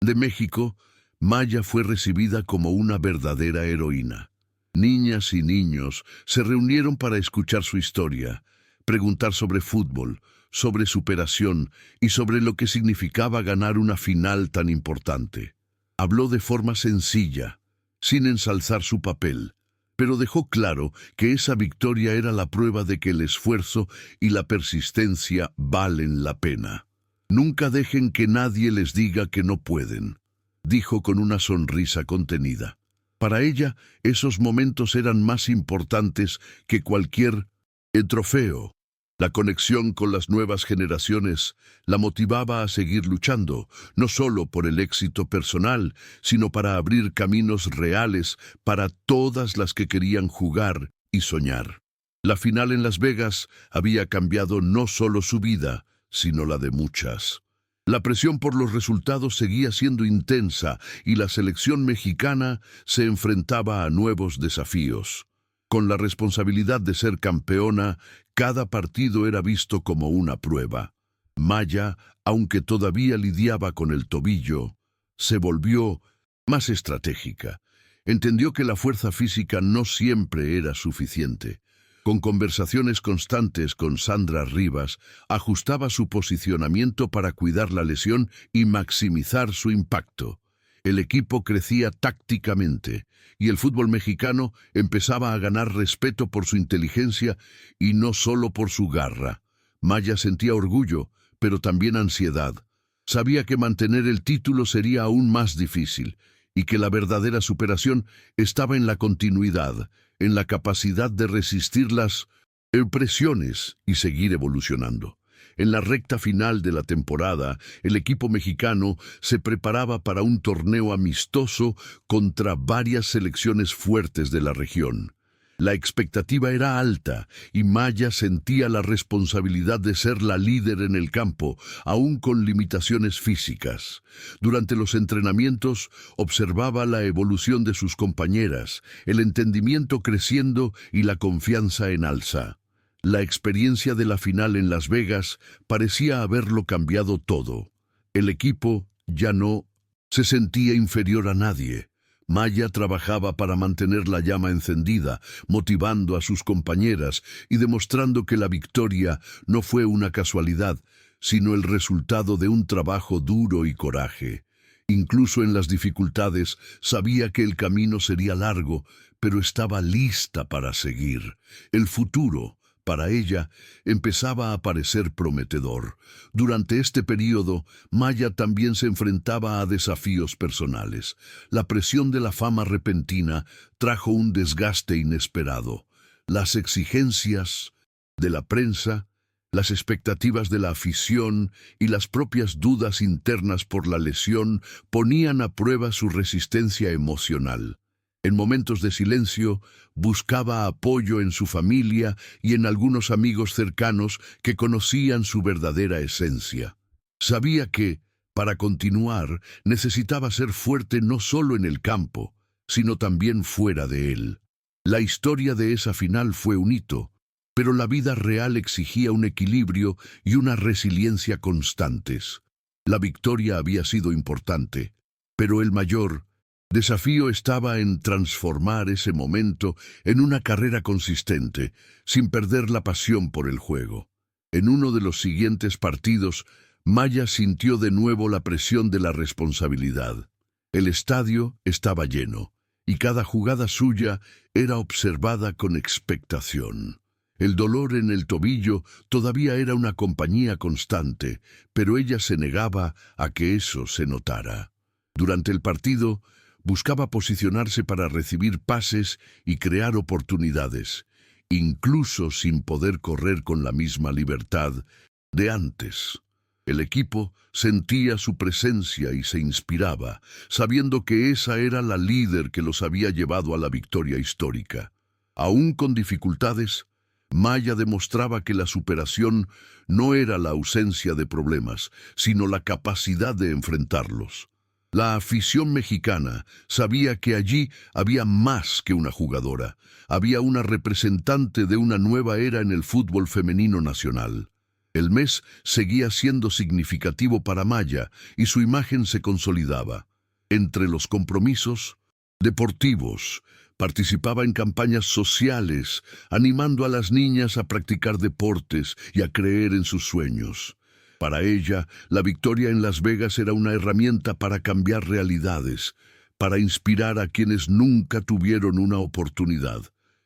de México, Maya fue recibida como una verdadera heroína. Niñas y niños se reunieron para escuchar su historia, preguntar sobre fútbol, sobre superación y sobre lo que significaba ganar una final tan importante. Habló de forma sencilla, sin ensalzar su papel, pero dejó claro que esa victoria era la prueba de que el esfuerzo y la persistencia valen la pena. Nunca dejen que nadie les diga que no pueden, dijo con una sonrisa contenida. Para ella, esos momentos eran más importantes que cualquier trofeo. La conexión con las nuevas generaciones la motivaba a seguir luchando, no solo por el éxito personal, sino para abrir caminos reales para todas las que querían jugar y soñar. La final en Las Vegas había cambiado no solo su vida, sino la de muchas. La presión por los resultados seguía siendo intensa y la selección mexicana se enfrentaba a nuevos desafíos. Con la responsabilidad de ser campeona, cada partido era visto como una prueba. Maya, aunque todavía lidiaba con el tobillo, se volvió más estratégica. Entendió que la fuerza física no siempre era suficiente. Con conversaciones constantes con Sandra Rivas, ajustaba su posicionamiento para cuidar la lesión y maximizar su impacto. El equipo crecía tácticamente y el fútbol mexicano empezaba a ganar respeto por su inteligencia y no solo por su garra. Maya sentía orgullo, pero también ansiedad. Sabía que mantener el título sería aún más difícil y que la verdadera superación estaba en la continuidad, en la capacidad de resistir las presiones y seguir evolucionando. En la recta final de la temporada, el equipo mexicano se preparaba para un torneo amistoso contra varias selecciones fuertes de la región. La expectativa era alta y Maya sentía la responsabilidad de ser la líder en el campo, aún con limitaciones físicas. Durante los entrenamientos observaba la evolución de sus compañeras, el entendimiento creciendo y la confianza en alza. La experiencia de la final en Las Vegas parecía haberlo cambiado todo. El equipo ya no se sentía inferior a nadie. Maya trabajaba para mantener la llama encendida, motivando a sus compañeras y demostrando que la victoria no fue una casualidad, sino el resultado de un trabajo duro y coraje. Incluso en las dificultades, sabía que el camino sería largo, pero estaba lista para seguir. El futuro, para ella, empezaba a parecer prometedor. Durante este período, Maya también se enfrentaba a desafíos personales. La presión de la fama repentina trajo un desgaste inesperado. Las exigencias de la prensa, las expectativas de la afición y las propias dudas internas por la lesión ponían a prueba su resistencia emocional. En momentos de silencio, buscaba apoyo en su familia y en algunos amigos cercanos que conocían su verdadera esencia. Sabía que, para continuar, necesitaba ser fuerte no solo en el campo, sino también fuera de él. La historia de esa final fue un hito, pero la vida real exigía un equilibrio y una resiliencia constantes. La victoria había sido importante, pero el mayor desafío estaba en transformar ese momento en una carrera consistente, sin perder la pasión por el juego. En uno de los siguientes partidos, Maya sintió de nuevo la presión de la responsabilidad. El estadio estaba lleno, y cada jugada suya era observada con expectación. El dolor en el tobillo todavía era una compañía constante, pero ella se negaba a que eso se notara. Durante el partido, buscaba posicionarse para recibir pases y crear oportunidades, incluso sin poder correr con la misma libertad de antes. El equipo sentía su presencia y se inspiraba, sabiendo que esa era la líder que los había llevado a la victoria histórica. Aún con dificultades, Maya demostraba que la superación no era la ausencia de problemas, sino la capacidad de enfrentarlos. La afición mexicana sabía que allí había más que una jugadora, había una representante de una nueva era en el fútbol femenino nacional. El mes seguía siendo significativo para Maya y su imagen se consolidaba. Entre los compromisos deportivos, participaba en campañas sociales, animando a las niñas a practicar deportes y a creer en sus sueños. Para ella, la victoria en Las Vegas era una herramienta para cambiar realidades, para inspirar a quienes nunca tuvieron una oportunidad.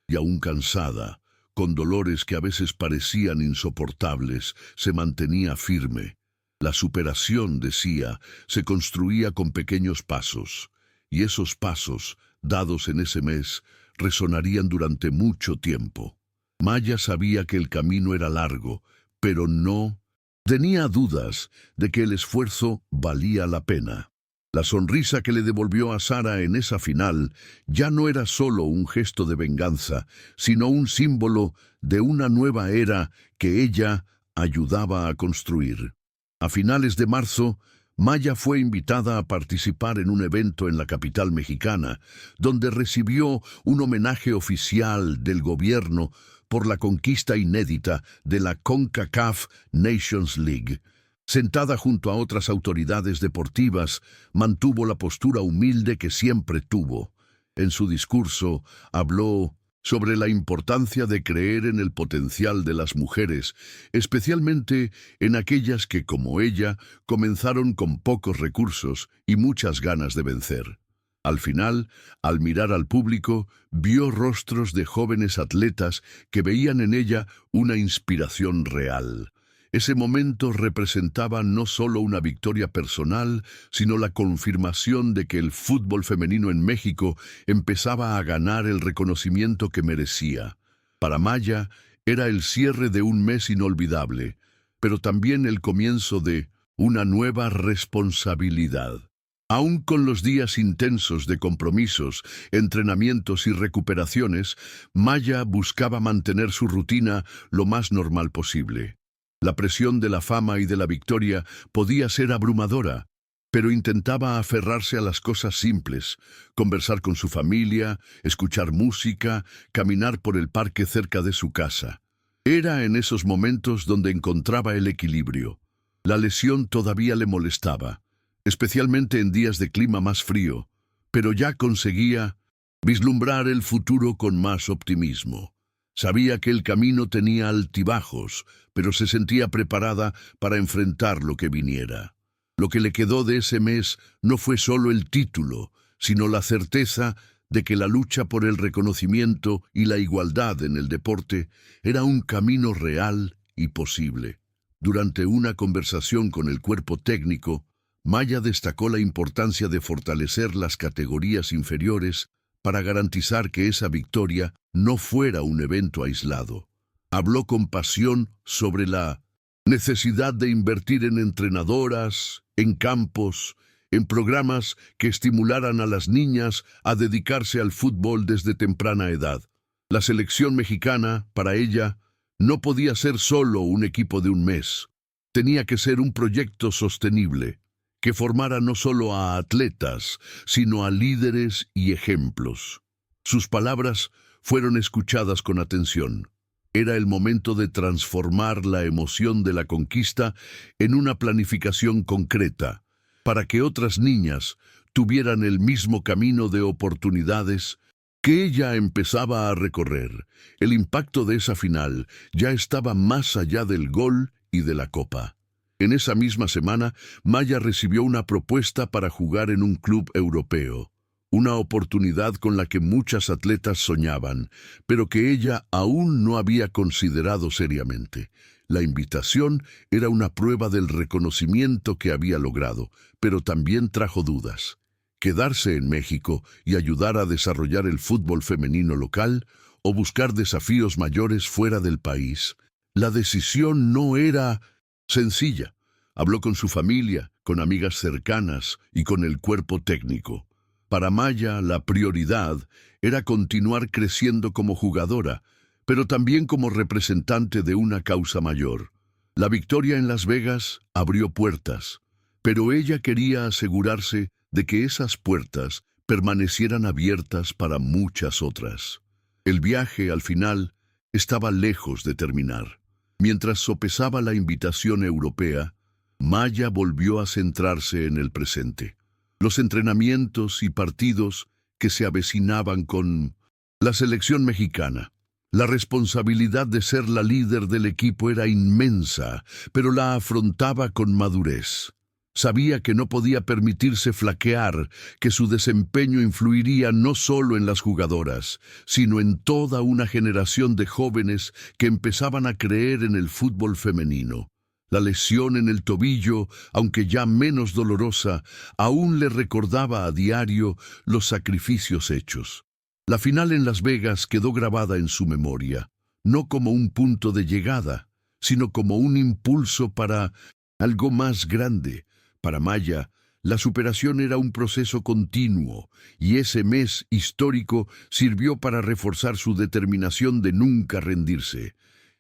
Y aún cansada, con dolores que a veces parecían insoportables, se mantenía firme. La superación, decía, se construía con pequeños pasos, y esos pasos, dados en ese mes, resonarían durante mucho tiempo. Maya sabía que el camino era largo, pero no tenía dudas de que el esfuerzo valía la pena. La sonrisa que le devolvió a Sara en esa final ya no era solo un gesto de venganza, sino un símbolo de una nueva era que ella ayudaba a construir. A finales de marzo, Maya fue invitada a participar en un evento en la capital mexicana, donde recibió un homenaje oficial del gobierno por la conquista inédita de la CONCACAF Nations League. Sentada junto a otras autoridades deportivas, mantuvo la postura humilde que siempre tuvo. En su discurso habló sobre la importancia de creer en el potencial de las mujeres, especialmente en aquellas que, como ella, comenzaron con pocos recursos y muchas ganas de vencer. Al final, al mirar al público, vio rostros de jóvenes atletas que veían en ella una inspiración real. Ese momento representaba no solo una victoria personal, sino la confirmación de que el fútbol femenino en México empezaba a ganar el reconocimiento que merecía. Para Maya era el cierre de un mes inolvidable, pero también el comienzo de una nueva responsabilidad. Aún con los días intensos de compromisos, entrenamientos y recuperaciones, Maya buscaba mantener su rutina lo más normal posible. La presión de la fama y de la victoria podía ser abrumadora, pero intentaba aferrarse a las cosas simples, conversar con su familia, escuchar música, caminar por el parque cerca de su casa. Era en esos momentos donde encontraba el equilibrio. La lesión todavía le molestaba, especialmente en días de clima más frío, pero ya conseguía vislumbrar el futuro con más optimismo. Sabía que el camino tenía altibajos, pero se sentía preparada para enfrentar lo que viniera. Lo que le quedó de ese mes no fue solo el título, sino la certeza de que la lucha por el reconocimiento y la igualdad en el deporte era un camino real y posible. Durante una conversación con el cuerpo técnico, Maya destacó la importancia de fortalecer las categorías inferiores para garantizar que esa victoria no fuera un evento aislado. Habló con pasión sobre la necesidad de invertir en entrenadoras, en campos, en programas que estimularan a las niñas a dedicarse al fútbol desde temprana edad. La selección mexicana, para ella, no podía ser solo un equipo de un mes. Tenía que ser un proyecto sostenible, que formara no solo a atletas, sino a líderes y ejemplos. Sus palabras fueron escuchadas con atención. Era el momento de transformar la emoción de la conquista en una planificación concreta, para que otras niñas tuvieran el mismo camino de oportunidades que ella empezaba a recorrer. El impacto de esa final ya estaba más allá del gol y de la copa. En esa misma semana, Maya recibió una propuesta para jugar en un club europeo, una oportunidad con la que muchas atletas soñaban, pero que ella aún no había considerado seriamente. La invitación era una prueba del reconocimiento que había logrado, pero también trajo dudas. Quedarse en México y ayudar a desarrollar el fútbol femenino local o buscar desafíos mayores fuera del país. La decisión no era sencilla. Habló con su familia, con amigas cercanas y con el cuerpo técnico. Para Maya, la prioridad era continuar creciendo como jugadora, pero también como representante de una causa mayor. La victoria en Las Vegas abrió puertas, pero ella quería asegurarse de que esas puertas permanecieran abiertas para muchas otras. El viaje, al final, estaba lejos de terminar. Mientras sopesaba la invitación europea, Maya volvió a centrarse en el presente. Los entrenamientos y partidos que se avecinaban con la selección mexicana. La responsabilidad de ser la líder del equipo era inmensa, pero la afrontaba con madurez. Sabía que no podía permitirse flaquear, que su desempeño influiría no solo en las jugadoras, sino en toda una generación de jóvenes que empezaban a creer en el fútbol femenino. La lesión en el tobillo, aunque ya menos dolorosa, aún le recordaba a diario los sacrificios hechos. La final en Las Vegas quedó grabada en su memoria, no como un punto de llegada, sino como un impulso para algo más grande. Para Maya, la superación era un proceso continuo, y ese mes histórico sirvió para reforzar su determinación de nunca rendirse.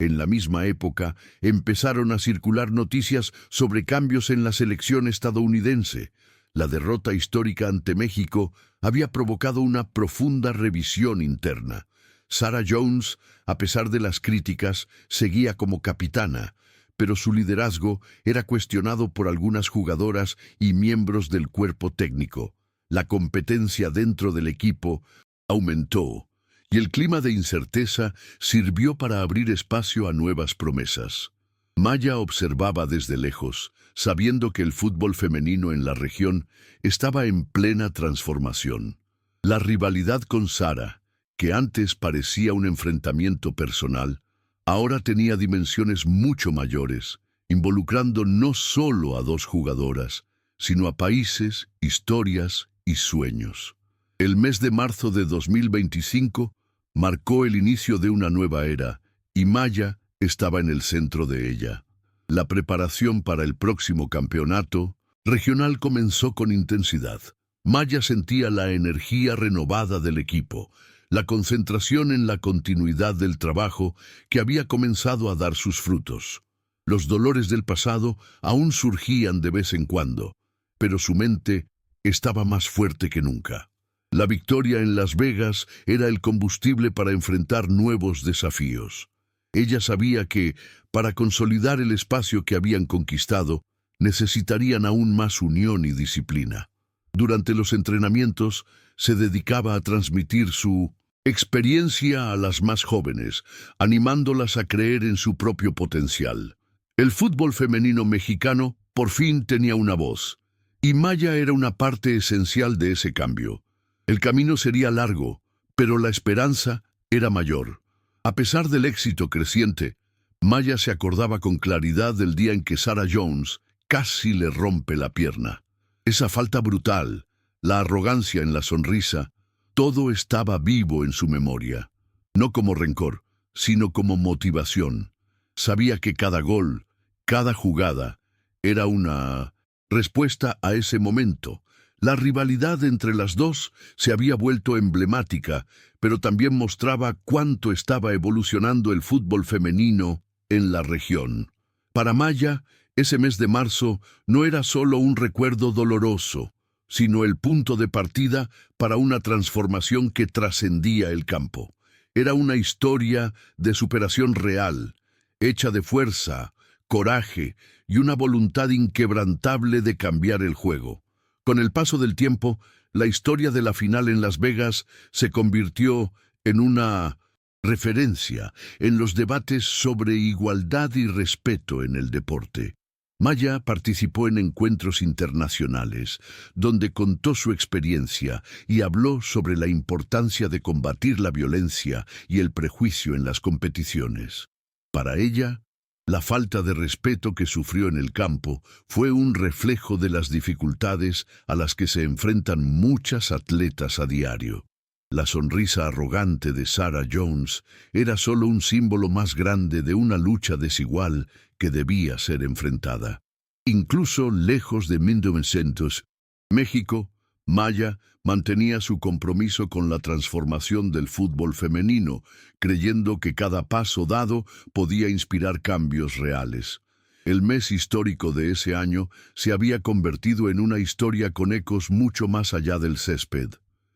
En la misma época, empezaron a circular noticias sobre cambios en la selección estadounidense. La derrota histórica ante México había provocado una profunda revisión interna. Sarah Jones, a pesar de las críticas, seguía como capitana, pero su liderazgo era cuestionado por algunas jugadoras y miembros del cuerpo técnico. La competencia dentro del equipo aumentó, y el clima de incerteza sirvió para abrir espacio a nuevas promesas. Maya observaba desde lejos, sabiendo que el fútbol femenino en la región estaba en plena transformación. La rivalidad con Sarah, que antes parecía un enfrentamiento personal, ahora tenía dimensiones mucho mayores, involucrando no solo a dos jugadoras, sino a países, historias y sueños. El mes de marzo de 2025 marcó el inicio de una nueva era, y Maya estaba en el centro de ella. La preparación para el próximo campeonato regional comenzó con intensidad. Maya sentía la energía renovada del equipo, la concentración en la continuidad del trabajo que había comenzado a dar sus frutos. Los dolores del pasado aún surgían de vez en cuando, pero su mente estaba más fuerte que nunca. La victoria en Las Vegas era el combustible para enfrentar nuevos desafíos. Ella sabía que, para consolidar el espacio que habían conquistado, necesitarían aún más unión y disciplina. Durante los entrenamientos, se dedicaba a transmitir su experiencia a las más jóvenes, animándolas a creer en su propio potencial. El fútbol femenino mexicano por fin tenía una voz, y Maya era una parte esencial de ese cambio. El camino sería largo, pero la esperanza era mayor. A pesar del éxito creciente, Maya se acordaba con claridad del día en que Sarah Jones casi le rompe la pierna. Esa falta brutal, la arrogancia en la sonrisa, todo estaba vivo en su memoria. No como rencor, sino como motivación. Sabía que cada gol, cada jugada, era una respuesta a ese momento. La rivalidad entre las dos se había vuelto emblemática, pero también mostraba cuánto estaba evolucionando el fútbol femenino en la región. Para Maya, ese mes de marzo no era solo un recuerdo doloroso, sino el punto de partida para una transformación que trascendía el campo. Era una historia de superación real, hecha de fuerza, coraje y una voluntad inquebrantable de cambiar el juego. Con el paso del tiempo, la historia de la final en Las Vegas se convirtió en una referencia en los debates sobre igualdad y respeto en el deporte. Maya participó en encuentros internacionales, donde contó su experiencia y habló sobre la importancia de combatir la violencia y el prejuicio en las competiciones. Para ella, la falta de respeto que sufrió en el campo fue un reflejo de las dificultades a las que se enfrentan muchas atletas a diario. La sonrisa arrogante de Sarah Jones era solo un símbolo más grande de una lucha desigual que debía ser enfrentada. Incluso lejos de 1900, México, Maya mantenía su compromiso con la transformación del fútbol femenino, creyendo que cada paso dado podía inspirar cambios reales. El mes histórico de ese año se había convertido en una historia con ecos mucho más allá del césped.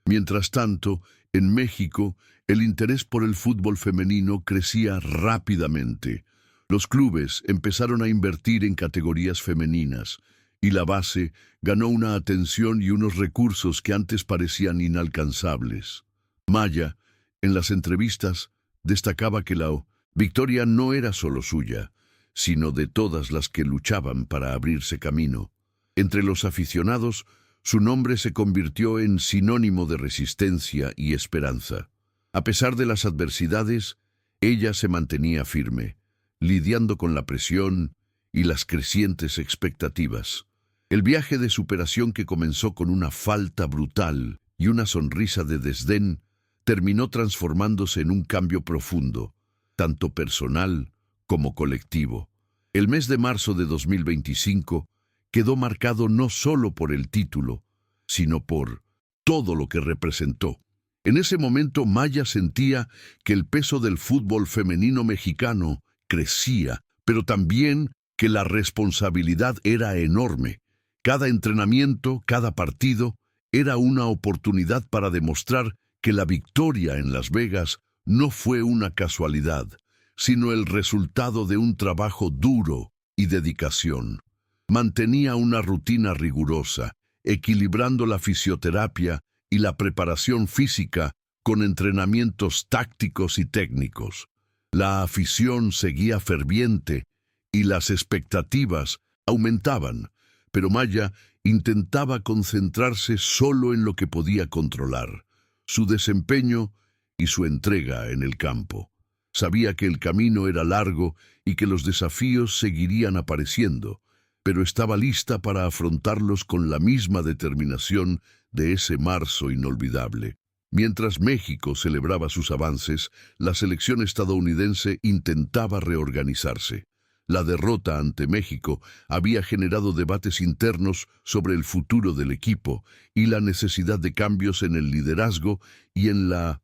Mientras tanto, en México, el interés por el fútbol femenino crecía rápidamente. Los clubes empezaron a invertir en categorías femeninas, y la base ganó una atención y unos recursos que antes parecían inalcanzables. Maya, en las entrevistas, destacaba que la victoria no era solo suya, sino de todas las que luchaban para abrirse camino. Entre los aficionados, su nombre se convirtió en sinónimo de resistencia y esperanza. A pesar de las adversidades, ella se mantenía firme, lidiando con la presión y las crecientes expectativas. El viaje de superación que comenzó con una falta brutal y una sonrisa de desdén terminó transformándose en un cambio profundo, tanto personal como colectivo. El mes de marzo de 2025 quedó marcado no solo por el título, sino por todo lo que representó. En ese momento Maya sentía que el peso del fútbol femenino mexicano crecía, pero también que la responsabilidad era enorme. Cada entrenamiento, cada partido, era una oportunidad para demostrar que la victoria en Las Vegas no fue una casualidad, sino el resultado de un trabajo duro y dedicación. Mantenía una rutina rigurosa, equilibrando la fisioterapia y la preparación física con entrenamientos tácticos y técnicos. La afición seguía ferviente y las expectativas aumentaban, pero Maya intentaba concentrarse solo en lo que podía controlar, su desempeño y su entrega en el campo. Sabía que el camino era largo y que los desafíos seguirían apareciendo, pero estaba lista para afrontarlos con la misma determinación de ese marzo inolvidable. Mientras México celebraba sus avances, la selección estadounidense intentaba reorganizarse. La derrota ante México había generado debates internos sobre el futuro del equipo y la necesidad de cambios en el liderazgo y en la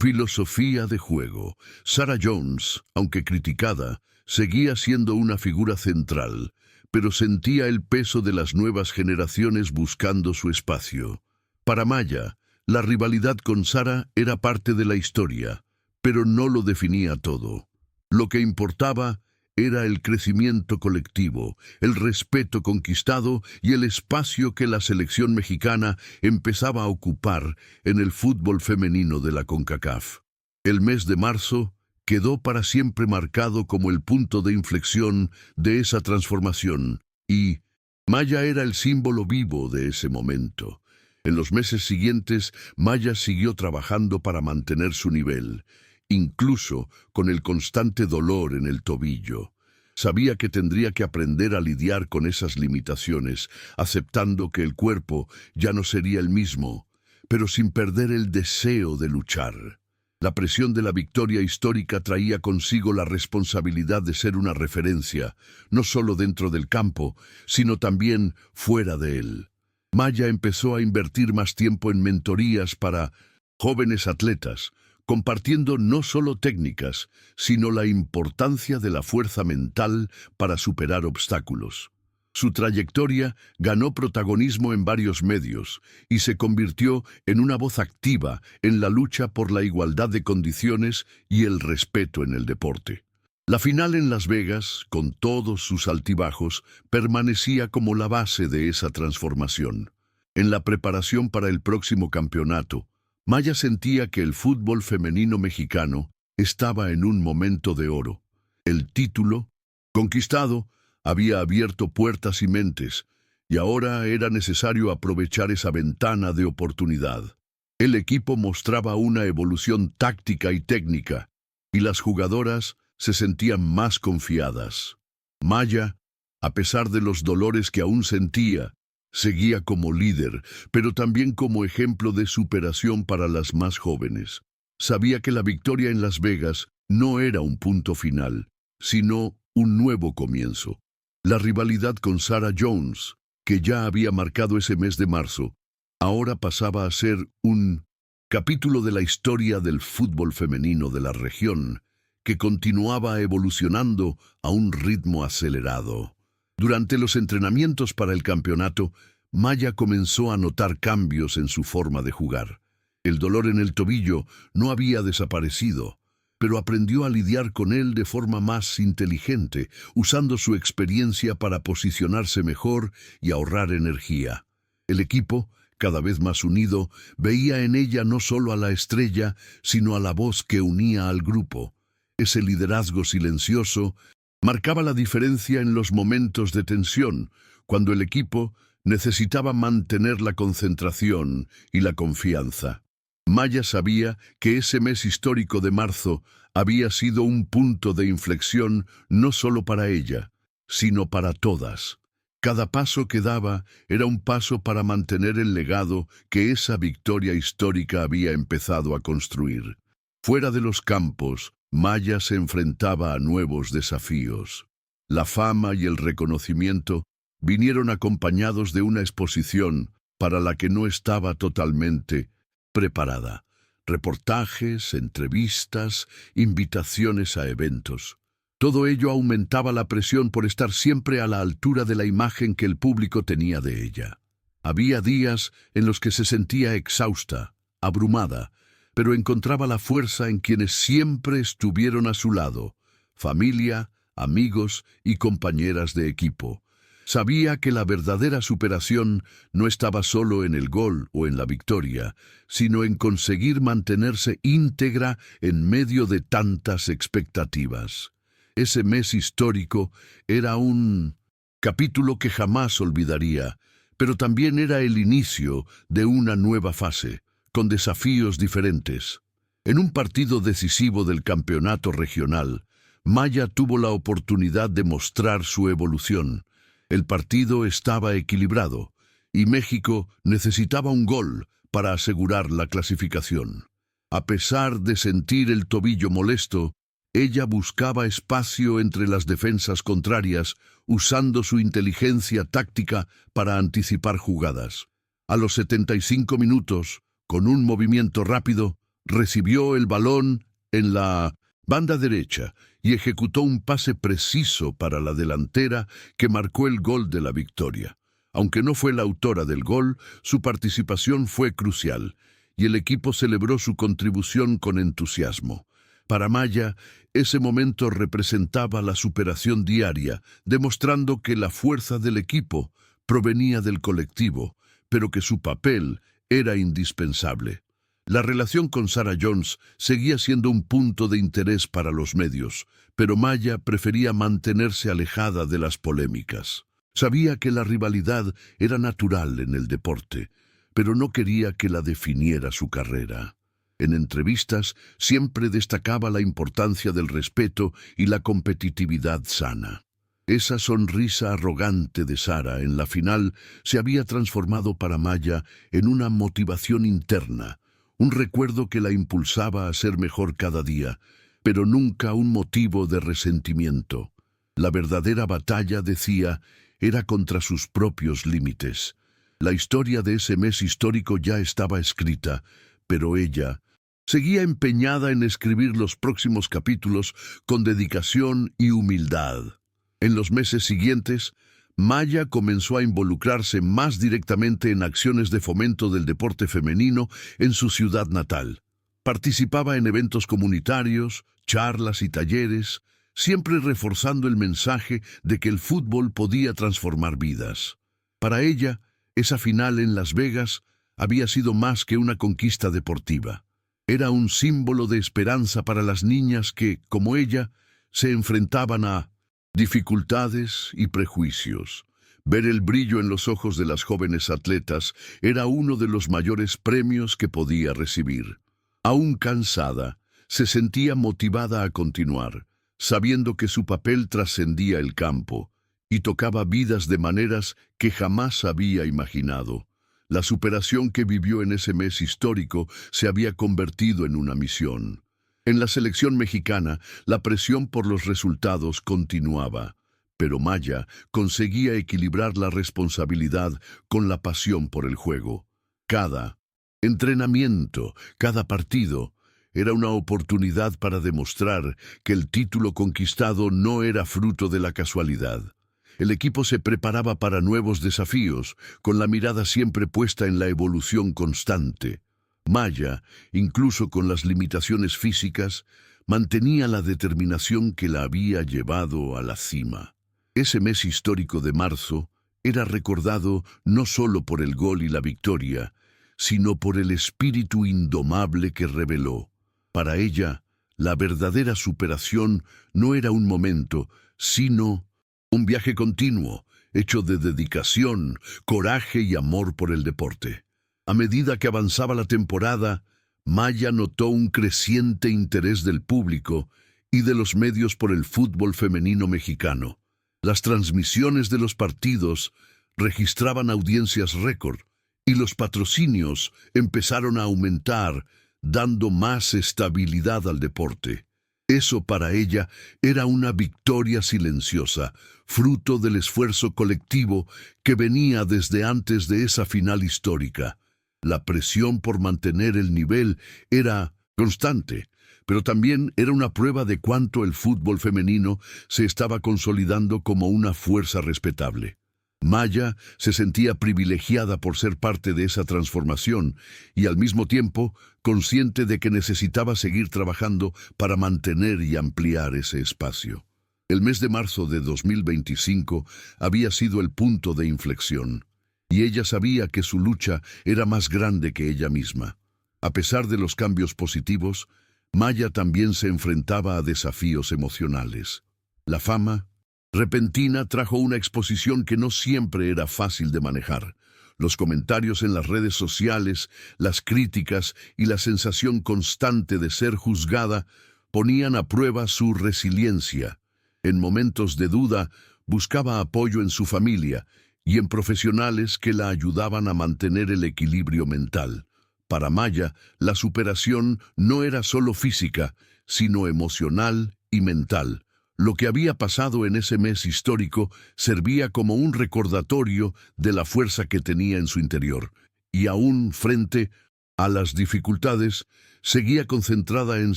filosofía de juego. Sarah Jones, aunque criticada, seguía siendo una figura central, pero sentía el peso de las nuevas generaciones buscando su espacio. Para Maya, la rivalidad con Sarah era parte de la historia, pero no lo definía todo. Lo que importaba era el crecimiento colectivo, el respeto conquistado y el espacio que la selección mexicana empezaba a ocupar en el fútbol femenino de la CONCACAF. El mes de marzo quedó para siempre marcado como el punto de inflexión de esa transformación, y Maya era el símbolo vivo de ese momento. En los meses siguientes, Maya siguió trabajando para mantener su nivel, incluso con el constante dolor en el tobillo. Sabía que tendría que aprender a lidiar con esas limitaciones, aceptando que el cuerpo ya no sería el mismo, pero sin perder el deseo de luchar. La presión de la victoria histórica traía consigo la responsabilidad de ser una referencia, no solo dentro del campo, sino también fuera de él. Maya empezó a invertir más tiempo en mentorías para jóvenes atletas, compartiendo no solo técnicas, sino la importancia de la fuerza mental para superar obstáculos. Su trayectoria ganó protagonismo en varios medios y se convirtió en una voz activa en la lucha por la igualdad de condiciones y el respeto en el deporte. La final en Las Vegas, con todos sus altibajos, permanecía como la base de esa transformación. En la preparación para el próximo campeonato, Maya sentía que el fútbol femenino mexicano estaba en un momento de oro. El título, conquistado, había abierto puertas y mentes, y ahora era necesario aprovechar esa ventana de oportunidad. El equipo mostraba una evolución táctica y técnica, y las jugadoras se sentían más confiadas. Maya, a pesar de los dolores que aún sentía, seguía como líder, pero también como ejemplo de superación para las más jóvenes. Sabía que la victoria en Las Vegas no era un punto final, sino un nuevo comienzo. La rivalidad con Sarah Jones, que ya había marcado ese mes de marzo, ahora pasaba a ser un capítulo de la historia del fútbol femenino de la región, que continuaba evolucionando a un ritmo acelerado. Durante los entrenamientos para el campeonato, Maya comenzó a notar cambios en su forma de jugar. El dolor en el tobillo no había desaparecido, pero aprendió a lidiar con él de forma más inteligente, usando su experiencia para posicionarse mejor y ahorrar energía. El equipo, cada vez más unido, veía en ella no solo a la estrella, sino a la voz que unía al grupo. Ese liderazgo silencioso marcaba la diferencia en los momentos de tensión, cuando el equipo necesitaba mantener la concentración y la confianza. Maya sabía que ese mes histórico de marzo había sido un punto de inflexión no solo para ella, sino para todas. Cada paso que daba era un paso para mantener el legado que esa victoria histórica había empezado a construir. Fuera de los campos, Maya se enfrentaba a nuevos desafíos. La fama y el reconocimiento vinieron acompañados de una exposición para la que no estaba totalmente preparada. Reportajes, entrevistas, invitaciones a eventos. Todo ello aumentaba la presión por estar siempre a la altura de la imagen que el público tenía de ella. Había días en los que se sentía exhausta, abrumada, pero encontraba la fuerza en quienes siempre estuvieron a su lado: familia, amigos y compañeras de equipo. Sabía que la verdadera superación no estaba solo en el gol o en la victoria, sino en conseguir mantenerse íntegra en medio de tantas expectativas. Ese mes histórico era un capítulo que jamás olvidaría, pero también era el inicio de una nueva fase, con desafíos diferentes. En un partido decisivo del campeonato regional, Maya tuvo la oportunidad de mostrar su evolución. El partido estaba equilibrado y México necesitaba un gol para asegurar la clasificación. A pesar de sentir el tobillo molesto, ella buscaba espacio entre las defensas contrarias, usando su inteligencia táctica para anticipar jugadas. A los 75 minutos, con un movimiento rápido, recibió el balón en la banda derecha y ejecutó un pase preciso para la delantera que marcó el gol de la victoria. Aunque no fue la autora del gol, su participación fue crucial y el equipo celebró su contribución con entusiasmo. Para Maya, ese momento representaba la superación diaria, demostrando que la fuerza del equipo provenía del colectivo, pero que su papel era indispensable. La relación con Sarah Jones seguía siendo un punto de interés para los medios, pero Maya prefería mantenerse alejada de las polémicas. Sabía que la rivalidad era natural en el deporte, pero no quería que la definiera su carrera. En entrevistas siempre destacaba la importancia del respeto y la competitividad sana. Esa sonrisa arrogante de Sarah en la final se había transformado para Maya en una motivación interna, un recuerdo que la impulsaba a ser mejor cada día, pero nunca un motivo de resentimiento. La verdadera batalla, decía, era contra sus propios límites. La historia de ese mes histórico ya estaba escrita, pero ella seguía empeñada en escribir los próximos capítulos con dedicación y humildad. En los meses siguientes, Maya comenzó a involucrarse más directamente en acciones de fomento del deporte femenino en su ciudad natal. Participaba en eventos comunitarios, charlas y talleres, siempre reforzando el mensaje de que el fútbol podía transformar vidas. Para ella, esa final en Las Vegas había sido más que una conquista deportiva. Era un símbolo de esperanza para las niñas que, como ella, se enfrentaban a dificultades y prejuicios. Ver el brillo en los ojos de las jóvenes atletas era uno de los mayores premios que podía recibir. Aún cansada, se sentía motivada a continuar, sabiendo que su papel trascendía el campo y tocaba vidas de maneras que jamás había imaginado. La superación que vivió en ese mes histórico se había convertido en una misión. En la selección mexicana, la presión por los resultados continuaba, pero Maya conseguía equilibrar la responsabilidad con la pasión por el juego. Cada entrenamiento, cada partido, era una oportunidad para demostrar que el título conquistado no era fruto de la casualidad. El equipo se preparaba para nuevos desafíos, con la mirada siempre puesta en la evolución constante. Maya, incluso con las limitaciones físicas, mantenía la determinación que la había llevado a la cima. Ese mes histórico de marzo era recordado no solo por el gol y la victoria, sino por el espíritu indomable que reveló. Para ella, la verdadera superación no era un momento, sino un viaje continuo, hecho de dedicación, coraje y amor por el deporte. A medida que avanzaba la temporada, Maya notó un creciente interés del público y de los medios por el fútbol femenino mexicano. Las transmisiones de los partidos registraban audiencias récord y los patrocinios empezaron a aumentar, dando más estabilidad al deporte. Eso para ella era una victoria silenciosa, fruto del esfuerzo colectivo que venía desde antes de esa final histórica. La presión por mantener el nivel era constante, pero también era una prueba de cuánto el fútbol femenino se estaba consolidando como una fuerza respetable. Maya se sentía privilegiada por ser parte de esa transformación y al mismo tiempo consciente de que necesitaba seguir trabajando para mantener y ampliar ese espacio. El mes de marzo de 2025 había sido el punto de inflexión, y ella sabía que su lucha era más grande que ella misma. A pesar de los cambios positivos, Maya también se enfrentaba a desafíos emocionales. La fama repentina trajo una exposición que no siempre era fácil de manejar. Los comentarios en las redes sociales, las críticas y la sensación constante de ser juzgada ponían a prueba su resiliencia. En momentos de duda, buscaba apoyo en su familia y en profesionales que la ayudaban a mantener el equilibrio mental. Para Maya, la superación no era solo física, sino emocional y mental. Lo que había pasado en ese mes histórico servía como un recordatorio de la fuerza que tenía en su interior, y aún frente a las dificultades, seguía concentrada en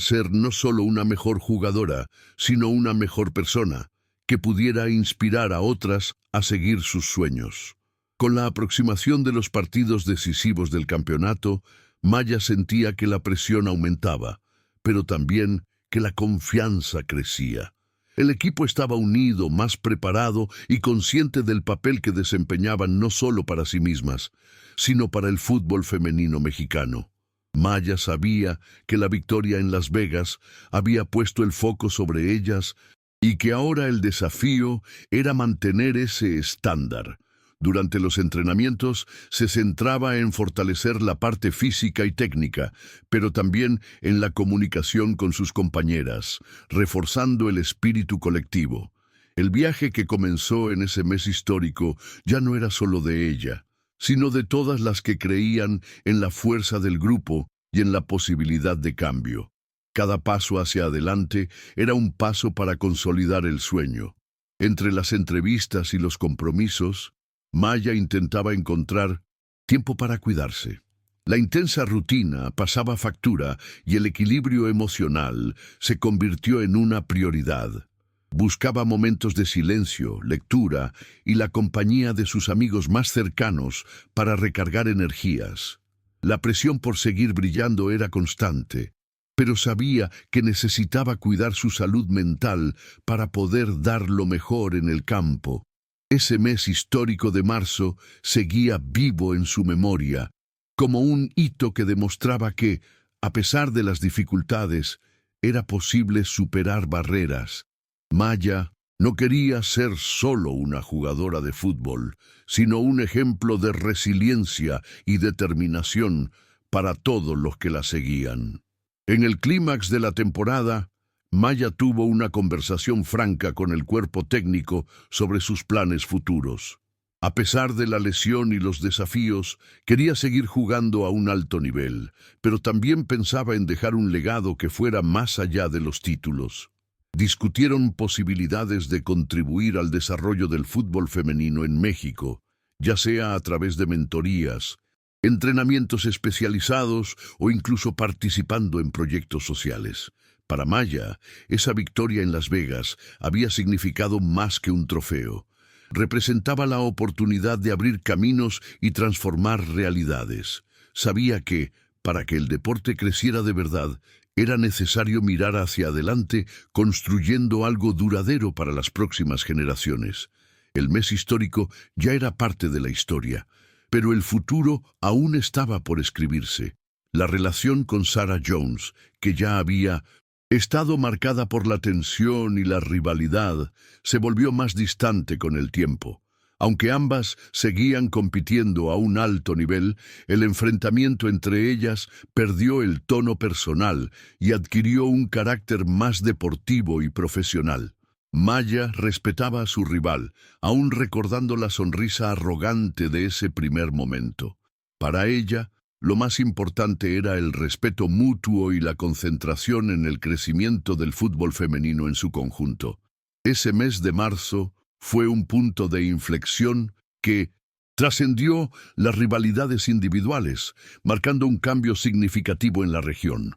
ser no solo una mejor jugadora, sino una mejor persona, que pudiera inspirar a otras a seguir sus sueños. Con la aproximación de los partidos decisivos del campeonato, Maya sentía que la presión aumentaba, pero también que la confianza crecía. El equipo estaba unido, más preparado y consciente del papel que desempeñaban no solo para sí mismas, sino para el fútbol femenino mexicano. Maya sabía que la victoria en Las Vegas había puesto el foco sobre ellas y que ahora el desafío era mantener ese estándar. Durante los entrenamientos se centraba en fortalecer la parte física y técnica, pero también en la comunicación con sus compañeras, reforzando el espíritu colectivo. El viaje que comenzó en ese mes histórico ya no era solo de ella, sino de todas las que creían en la fuerza del grupo y en la posibilidad de cambio. Cada paso hacia adelante era un paso para consolidar el sueño. Entre las entrevistas y los compromisos, Maya intentaba encontrar tiempo para cuidarse. La intensa rutina pasaba factura y el equilibrio emocional se convirtió en una prioridad. Buscaba momentos de silencio, lectura y la compañía de sus amigos más cercanos para recargar energías. La presión por seguir brillando era constante, pero sabía que necesitaba cuidar su salud mental para poder dar lo mejor en el campo. Ese mes histórico de marzo seguía vivo en su memoria, como un hito que demostraba que, a pesar de las dificultades, era posible superar barreras. Maya no quería ser solo una jugadora de fútbol, sino un ejemplo de resiliencia y determinación para todos los que la seguían. En el clímax de la temporada, Maya tuvo una conversación franca con el cuerpo técnico sobre sus planes futuros. A pesar de la lesión y los desafíos, quería seguir jugando a un alto nivel, pero también pensaba en dejar un legado que fuera más allá de los títulos. Discutieron posibilidades de contribuir al desarrollo del fútbol femenino en México, ya sea a través de mentorías, entrenamientos especializados o incluso participando en proyectos sociales. Para Maya, esa victoria en Las Vegas había significado más que un trofeo. Representaba la oportunidad de abrir caminos y transformar realidades. Sabía que, para que el deporte creciera de verdad, era necesario mirar hacia adelante, construyendo algo duradero para las próximas generaciones. El mes histórico ya era parte de la historia, pero el futuro aún estaba por escribirse. La relación con Sarah Jones, que ya había estado marcada por la tensión y la rivalidad, se volvió más distante con el tiempo. Aunque ambas seguían compitiendo a un alto nivel, el enfrentamiento entre ellas perdió el tono personal y adquirió un carácter más deportivo y profesional. Maya respetaba a su rival, aún recordando la sonrisa arrogante de ese primer momento. Para ella, lo más importante era el respeto mutuo y la concentración en el crecimiento del fútbol femenino en su conjunto. Ese mes de marzo fue un punto de inflexión que trascendió las rivalidades individuales, marcando un cambio significativo en la región.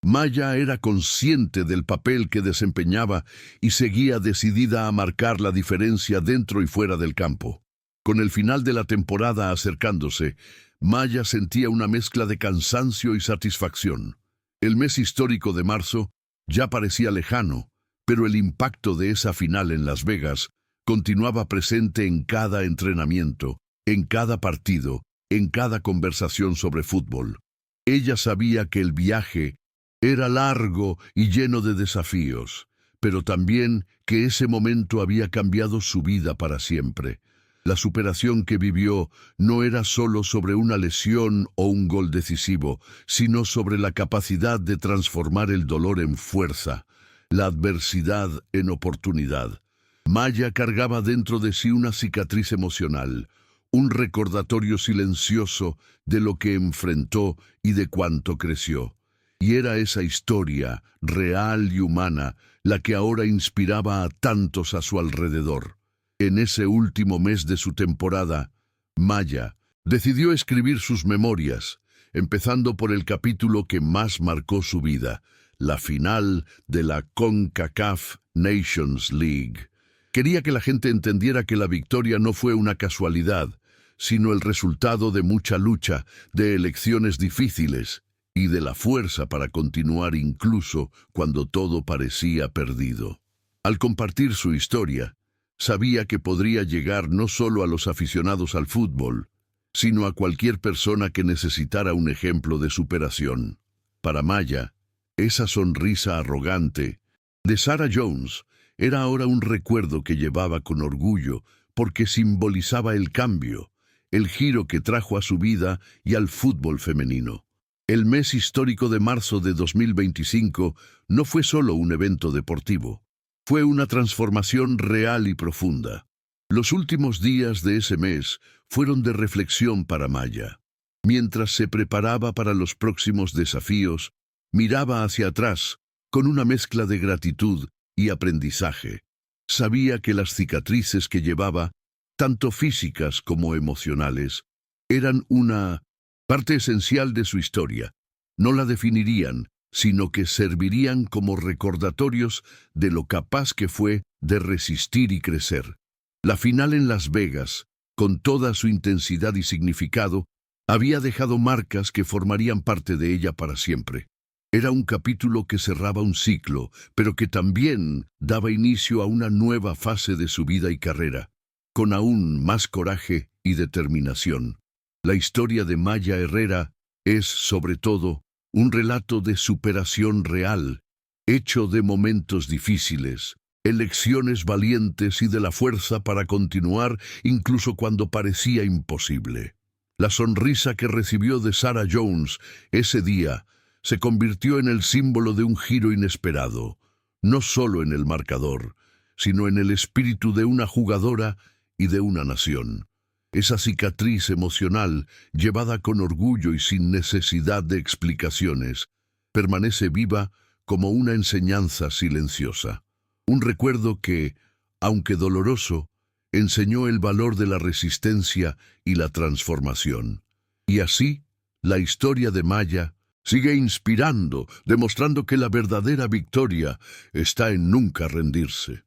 Maya era consciente del papel que desempeñaba y seguía decidida a marcar la diferencia dentro y fuera del campo. Con el final de la temporada acercándose, Maya sentía una mezcla de cansancio y satisfacción. El mes histórico de marzo ya parecía lejano, pero el impacto de esa final en Las Vegas continuaba presente en cada entrenamiento, en cada partido, en cada conversación sobre fútbol. Ella sabía que el viaje era largo y lleno de desafíos, pero también que ese momento había cambiado su vida para siempre. La superación que vivió no era solo sobre una lesión o un gol decisivo, sino sobre la capacidad de transformar el dolor en fuerza, la adversidad en oportunidad. Maya cargaba dentro de sí una cicatriz emocional, un recordatorio silencioso de lo que enfrentó y de cuánto creció. Y era esa historia, real y humana, la que ahora inspiraba a tantos a su alrededor. En ese último mes de su temporada, Maya decidió escribir sus memorias, empezando por el capítulo que más marcó su vida, la final de la CONCACAF Nations League. Quería que la gente entendiera que la victoria no fue una casualidad, sino el resultado de mucha lucha, de elecciones difíciles y de la fuerza para continuar incluso cuando todo parecía perdido. Al compartir su historia, sabía que podría llegar no solo a los aficionados al fútbol, sino a cualquier persona que necesitara un ejemplo de superación. Para Maya, esa sonrisa arrogante de Sarah Jones era ahora un recuerdo que llevaba con orgullo porque simbolizaba el cambio, el giro que trajo a su vida y al fútbol femenino. El mes histórico de marzo de 2025 no fue solo un evento deportivo. Fue una transformación real y profunda. Los últimos días de ese mes fueron de reflexión para Maya. Mientras se preparaba para los próximos desafíos, miraba hacia atrás con una mezcla de gratitud y aprendizaje. Sabía que las cicatrices que llevaba, tanto físicas como emocionales, eran una parte esencial de su historia. No la definirían, sino que servirían como recordatorios de lo capaz que fue de resistir y crecer. La final en Las Vegas, con toda su intensidad y significado, había dejado marcas que formarían parte de ella para siempre. Era un capítulo que cerraba un ciclo, pero que también daba inicio a una nueva fase de su vida y carrera, con aún más coraje y determinación. La historia de Maya Herrera es, sobre todo, un relato de superación real, hecho de momentos difíciles, elecciones valientes y de la fuerza para continuar incluso cuando parecía imposible. La sonrisa que recibió de Sarah Jones ese día se convirtió en el símbolo de un giro inesperado, no solo en el marcador, sino en el espíritu de una jugadora y de una nación. Esa cicatriz emocional, llevada con orgullo y sin necesidad de explicaciones, permanece viva como una enseñanza silenciosa. Un recuerdo que, aunque doloroso, enseñó el valor de la resistencia y la transformación. Y así, la historia de Maya sigue inspirando, demostrando que la verdadera victoria está en nunca rendirse.